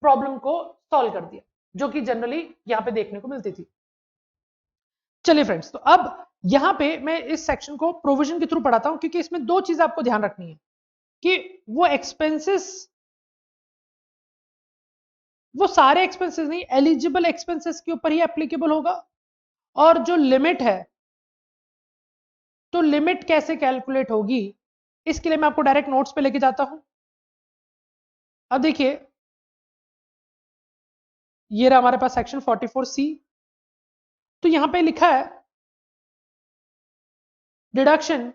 प्रॉब्लम को सॉल्व कर दिया जो कि जनरली यहां पे देखने को मिलती थी। चलिए फ्रेंड्स, तो अब यहां पे मैं इस सेक्शन को प्रोविजन के थ्रू पढ़ाता हूं क्योंकि इसमें दो चीजें आपको ध्यान रखनी है कि वो एक्सपेंसेस, वो सारे एक्सपेंसेस नहीं, एलिजिबल एक्सपेंसेस के ऊपर ही एप्लीकेबल होगा, और जो लिमिट है तो लिमिट कैसे कैलकुलेट होगी इसके लिए मैं आपको डायरेक्ट नोट्स पे लेके जाता हूं। अब देखिए ये रहा हमारे पास सेक्शन 44C, तो यहां पे लिखा है deduction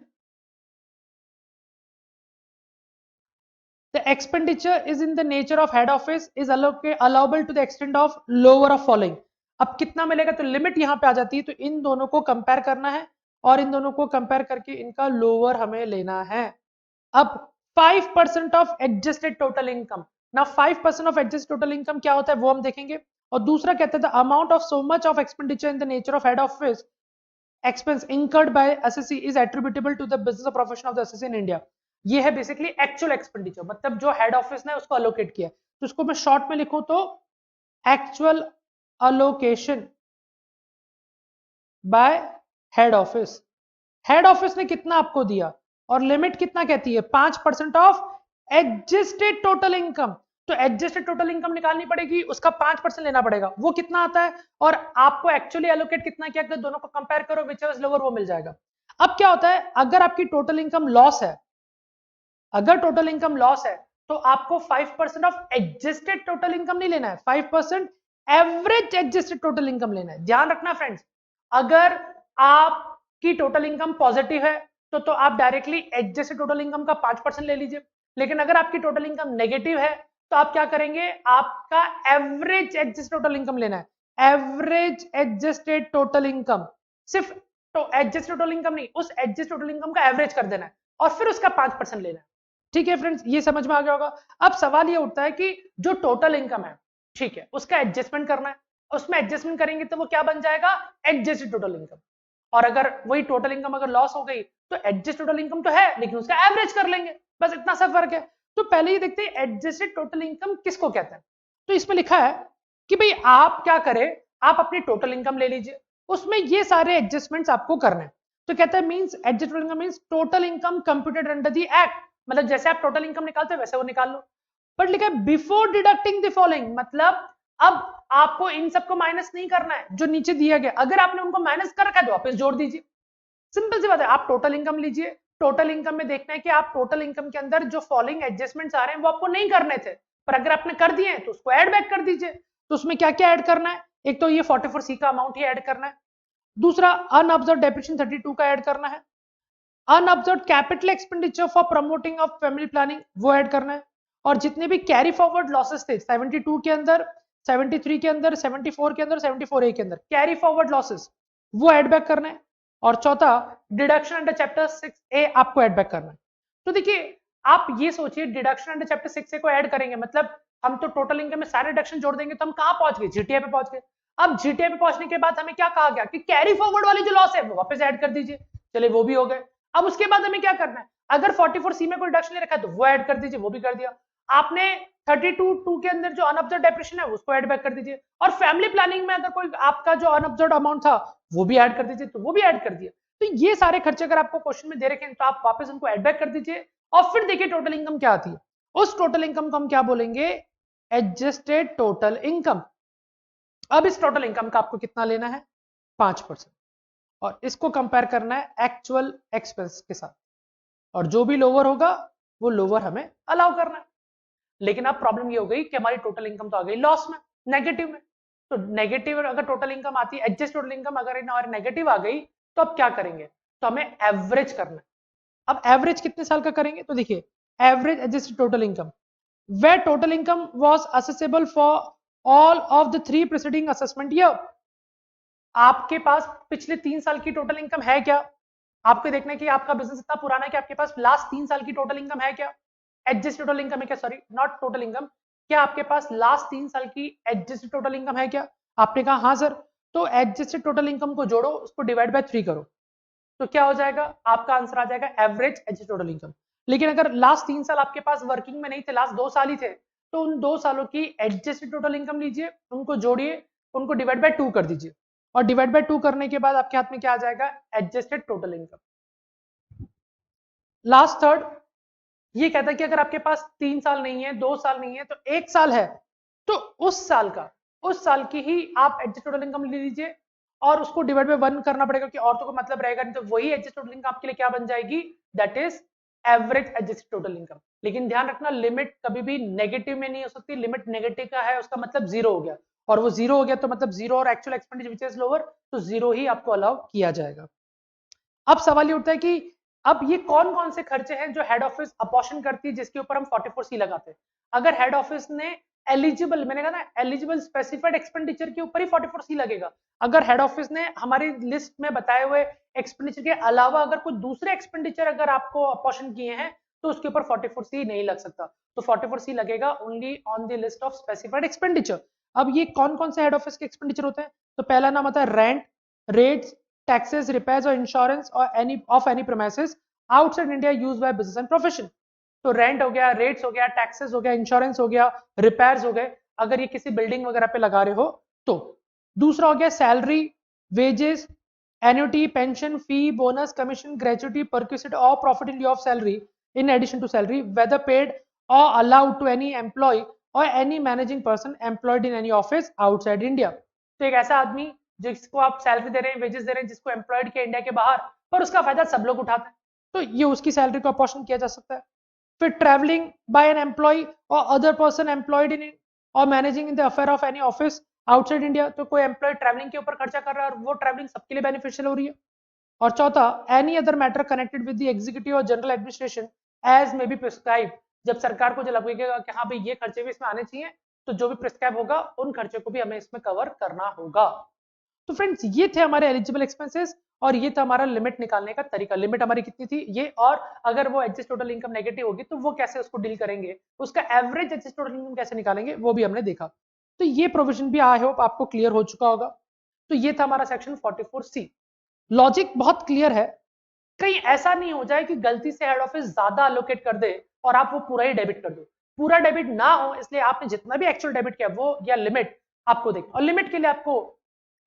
the expenditure is in the nature of head office is allowable to the extent of lower of following। अब कितना मिलेगा, तो लिमिट यहां पे आ जाती है, तो इन दोनों को कंपेयर करना है और इन दोनों को कंपेयर करके इनका लोअर हमें लेना है। अब 5% ऑफ एडजस्टेड टोटल इनकम, ना 5% ऑफ एडजस्टेड टोटल इनकम क्या होता है वो हम देखेंगे, और दूसरा कहते हैं amount of so much of expenditure in the nature of head office expense incurred by assessee is attributable to the business or profession of the assessee in India। ये है बेसिकली एक्चुअल एक्सपेंडिचर, मतलब जो head office ने उसको allocate किया, तो उसको मैं शॉर्ट में लिखूं तो actual allocation bye head office. Head office ने कितना आपको दिया और लिमिट कितना कहती है 5% ऑफ एडजस्टेड टोटल इनकम, तो एडजस्टेड टोटल इनकम निकालनी पड़ेगी, उसका 5% लेना पड़ेगा, वो कितना आता है, और आपको एक्चुअली एलोकेट कितना किया, दोनों को कंपेयर करो विच इज लोअर वो मिल जाएगा। अब क्या होता है, अगर आपकी टोटल इनकम लॉस है, अगर टोटल इनकम लॉस है तो आपको 5% ऑफ एडजस्टेड टोटल इनकम नहीं लेना है, 5% एवरेज एडजस्टेड टोटल इनकम लेना है। ध्यान रखना फ्रेंड्स, अगर आपकी टोटल इनकम पॉजिटिव है तो आप डायरेक्टली एडजस्टेड टोटल इनकम का 5% ले लीजिए, लेकिन अगर आपकी टोटल इनकम नेगेटिव है तो आप क्या करेंगे, आपका एवरेज एडजस्टेड टोटल इनकम लेना है, एवरेज एडजस्टेड टोटल इनकम, सिर्फ तो एडजस्टेड टोटल इनकम नहीं, उस एडजस्टेड टोटल इनकम का एवरेज कर देना है और फिर उसका 5% लेना है। ठीक है फ्रेंड्स, ये समझ में आ गया होगा। अब सवाल ये उठता है कि जो टोटल इनकम है, ठीक है, उसका एडजस्टमेंट करना है, उसमें एडजस्टमेंट करेंगे तो वो क्या बन जाएगा, एडजस्टेड टोटल इनकम, और अगर वही टोटल इनकम अगर लॉस हो गई तो एडजस्टेड टोटल इनकम तो है लेकिन उसका एवरेज कर लेंगे, बस इतना सा फर्क है। तो पहले ही देखते हैं एडजस्टेड टोटल इनकम किसको कहते हैं। तो इसमें लिखा है कि भाई आप क्या करें, आप अपनी टोटल इनकम ले लीजिए, उसमें ये सारे एडजस्टमेंट्स आपको करने हैं। तो कहता है means adjusted income means total income computed under the act, मतलब जैसे आप टोटल इनकम निकालते हैं वैसे वो निकाल लो। बट लिखा है बिफोर डिडक्टिंग द फॉलोइंग, मतलब अब आपको इन सबको माइनस नहीं करना है जो नीचे दिया गया, अगर आपने उनको माइनस कर रखा है तो वापस जोड़ दीजिए, सिंपल सी बात है। आप टोटल इनकम लीजिए, टोटल इनकम में देखना है कि आप टोटल इनकम के अंदर जो फॉलोइंग एडजस्टमेंट्स आ रहे हैं वो आपको नहीं करने थे, पर अगर आपने कर दिए हैं तो उसको ऐड बैक कर दीजिए। तो उसमें क्या क्या ऐड करना है, एक तो ये 44C का अमाउंट ही ऐड करना है, दूसरा अनऑब्जर्व्ड डेप्रिसिएशन 32 का ऐड करना है, unobserved capital expenditure for promoting of family planning वो ऐड करना है, और जितने भी कैरी फॉरवर्ड लॉसेस थे 72 के अंदर, 73 के अंदर, 74 के अंदर, 74A के अंदर कैरी फॉरवर्ड लॉसेस वो ऐड बैक करना है, और चौथा डिडक्शन अंडर चैप्टर 6A आपको ऐड बैक करना है। तो देखिए आप ये सोचिए डिडक्शन अंडर चैप्टर 6A को ऐड करेंगे मतलब हम तो टोटल इनकम में सारे डिडक्शन जोड़ देंगे तो हम कहां पहुंच गए, जीटीए पे पहुंच गए। अब जीटीए पे पहुंचने के बाद हमें क्या कहा गया कि कैरी फॉरवर्ड वाली जो लॉस है वो वापस ऐड कर दीजिए, चलिए वो भी हो गए। अब उसके बाद हमें क्या करना है, अगर 44C में कोई डिडक्शन ले रखा है तो वो ऐड कर दीजिए, वो भी कर दिया। आपने 32 के अंदर जो अनऑब्जर्व्ड डेप्रिसिएशन है उसको ऐड बैक कर दीजिए, और फैमिली प्लानिंग में अगर कोई आपका जो अनऑब्जर्व्ड अमाउंट था वो भी ऐड कर दीजिए, तो वो भी ऐड कर दिया। तो ये सारे खर्चे अगर आपको क्वेश्चन में दे रखे हैं तो आप वापस उनको एड बैक कर दीजिए और फिर देखिए टोटल इनकम क्या आती है। उस टोटल इनकम को हम क्या बोलेंगे, एडजस्टेड टोटल इनकम। अब इस टोटल इनकम का आपको कितना लेना है, 5%, और इसको कंपेयर करना है एक्चुअल एक्सपेंस के साथ, और जो भी लोअर होगा वो लोअर हमें अलाउ करना है। लेकिन अब प्रॉब्लम ये हो गई कि हमारी टोटल इनकम तो आ गई लॉस में, नेगेटिव में। तो नेगेटिव अगर टोटल इनकम आती है, एडजस्ट टोटल इनकम अगर हमारी नेगेटिव आ गई तो अब क्या करेंगे, तो हमें एवरेज करना है। अब एवरेज कितने साल का करेंगे, तो देखिए average adjusted total income, where total income was assessable for all of the 3 preceding assessment year। आपके पास पिछले 3 साल की टोटल इनकम है क्या, आपको देखना है कि आपका बिजनेस इतना पुराना है कि आपके पास लास्ट 3 साल की टोटल इनकम है क्या, एडजस्टेड टोटल इनकम है क्या, सॉरी नॉट टोटल इनकम, क्या आपके पास लास्ट 3 साल की एडजस्टेड टोटल इनकम है क्या। आपने कहा हाँ सर, तो एडजस्टेड टोटल इनकम को जोड़ो, उसको डिवाइड बाय 3 करो, तो क्या हो जाएगा, आपका आंसर आ जाएगा एवरेज एडजस्टेड टोटल इनकम। लेकिन अगर लास्ट 3 साल आपके पास वर्किंग में नहीं थे, लास्ट 2 साल ही थे, तो उन 2 सालों की एडजस्टेड टोटल इनकम लीजिए, उनको जोड़िए, उनको डिवाइड बाय 2 कर दीजिए, और डिवाइड बाय 2 करने के बाद आपके हाथ में क्या आ जाएगा, adjusted total income. Last third ये कहता है कि अगर आपके पास 3 साल नहीं है, 2 साल नहीं है, तो 1 साल है, तो उस साल की ही आप एडजस्टेड टोटल इनकम ले लीजिए और उसको डिवाइड बाय 1 करना पड़ेगा कि और तो कोई मतलब रहेगा नहीं, तो वही एडजस्टेड टोटल इनकम आपके लिए क्या बन जाएगी, that is average adjusted total income. लेकिन ध्यान रखना, लिमिट कभी भी नेगेटिव में नहीं हो सकती, लिमिट नेगेटिव का है उसका मतलब जीरो हो गया, और वो जीरो हो गया तो मतलब जीरो और actual expenditure which is lower, तो जीरो ही आपको अलाउ किया जाएगा। अब सवाल ये उठता है कि अब ये कौन कौन से खर्चे हैं जो हेड ऑफिस अपॉर्शन करती है जिसके ऊपर हम 44C लगाते हैं। अगर हेड ऑफिस ने एलिजिबल, मैंने कहा ना एलिजिबल स्पेसिफाइड एक्सपेंडिचर के ऊपर ही 44C लगेगा। अगर हेड ऑफिस ने हमारी लिस्ट में बताए हुए एक्सपेंडिचर के अलावा अगर कुछ दूसरे एक्सपेंडिचर अगर आपको अपॉर्शन किए हैं तो उसके ऊपर 44C नहीं लग सकता, तो 44C लगेगा only on the list of specified expenditure. अब ये कौन कौन से हेड ऑफिस के एक्सपेंडिचर होते हैं, तो पहला नाम आता है rent, rates, taxes, repairs or insurance or any premises outside India used by business and profession। तो रेंट हो गया, रेट्स हो गया, टैक्सेस हो गया, इंश्योरेंस हो गया, रिपेयर्स हो गए, अगर ये किसी बिल्डिंग वगैरह पे लगा रहे हो तो। दूसरा हो गया सैलरी, वेजेस, एन्युटी, पेंशन, फी, बोनस, कमीशन, ग्रेजुटी, परक्यूसिट और profit in लिeu of salary in addition to salary whether paid or allowed to any employee or any managing person employed in any office outside India। तो एक ऐसा आदमी जिसको आप salary दे रहे हैं, wages दे रहे हैं, जिसको एम्प्लॉयड किया इंडिया के बाहर, पर उसका फायदा सब लोग उठाते हैं, तो ये उसकी सैलरी को अपॉर्शन किया जा सकता है। फिर ट्रैवलिंग बाय एन एम्प्लॉय और अदर पर्सन एम्प्लॉयड इन और managing in the affair of any office outside India, तो कोई एम्प्लॉय ट्रैवलिंग के ऊपर खर्चा कर रहा है और वो ट्रैवलिंग सबके लिए बेनिफिशियल हो रही है। और चौथा, any other matter connected with the executive और general administration as may be prescribe, जब सरकार को जो लगेगा कि हाँ भाई ये खर्चे भी इसमें आने चाहिए, तो जो भी प्रिस्क्राइब होगा उन खर्चे को भी हमें इसमें कवर करना होगा। तो फ्रेंड्स ये थे हमारे एलिजिबल एक्सपेंसेस और ये था हमारा लिमिट निकालने का तरीका। लिमिट हमारी कितनी थी ये, और अगर वो एडजस्ट टोटल इनकम नेगेटिव होगी तो वो कैसे उसको डील करेंगे, उसका एवरेज एडजस्ट टोटल इनकम कैसे निकालेंगे वो भी हमने देखा। तो ये प्रोविजन भी आई होप आपको क्लियर हो चुका होगा। तो ये था हमारा सेक्शन 44C। लॉजिक बहुत क्लियर है, कहीं ऐसा नहीं हो जाए कि गलती से हेड ऑफिस ज्यादा अलोकेट कर दे और आप वो पूरा ही डेबिट कर दो। पूरा डेबिट ना हो इसलिए आपने जितना भी एक्चुअल डेबिट किया वो या लिमिट आपको देखना, और लिमिट के लिए आपको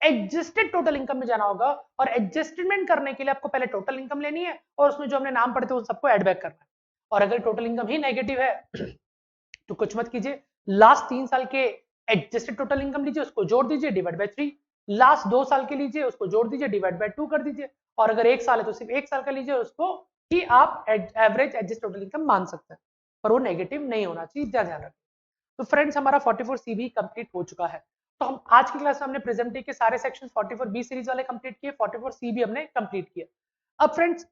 एडजस्टेड टोटल इनकम में जाना होगा, और एडजस्टमेंट करने के लिए आपको पहले टोटल इनकम लेनी है और उसमें जो हमने नाम पढ़े थे उन सबको एड बैक करना है। और अगर टोटल इनकम ही नेगेटिव है तो कुछ मत कीजिए, लास्ट 3 साल के एडजस्टेड टोटल इनकम लीजिए, उसको जोड़ दीजिए, डिवाइड बाय 3, लास्ट 2 साल के लीजिए, उसको जोड़ दीजिए, डिवाइड बाय 2 कर दीजिए, और अगर 1 साल है तो सिर्फ 1 साल का लीजिए, उसको ही आप एवरेज एडजस्ट टोटल इनकम मान सकते हैं, पर वो नेगेटिव नहीं होना चाहिए, ध्यान रखें। तो फ्रेंड्स हमारा 44C भी कंप्लीट हो चुका है। तो हम आज की क्लास में हमने प्रेजेंट के सारे सेक्शन 44B सीरीज वाले कंप्लीट किए, 44C भी हमने कंप्लीट किया। अब फ्रेंड्स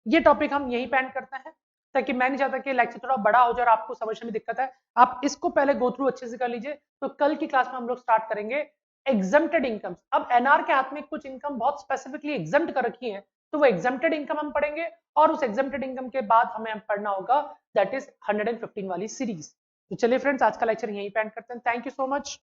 ये टॉपिक हम यहीं पे एंड करते हैं, ताकि मैं नहीं चाहता कि लेक्चर थोड़ा बड़ा हो जाए और आपको समझने में दिक्कत है। आप इसको पहले गो थ्रू अच्छे से कर लीजिए, तो कल की क्लास में हम लोग स्टार्ट करेंगे एग्जम्प्टेड इनकम। अब एनआर के हाथ में कुछ इनकम बहुत स्पेसिफिकली एग्जम्प्ट कर रखी है, तो वो एग्जम्प्टेड इनकम हम पढ़ेंगे, और उस एग्जम्प्टेड इनकम के बाद हमें पढ़ना होगा दैट इज 115 वाली सीरीज। तो चलिए फ्रेंड्स आज का लेक्चर यहीं पे एंड करते हैं। Thank you so much.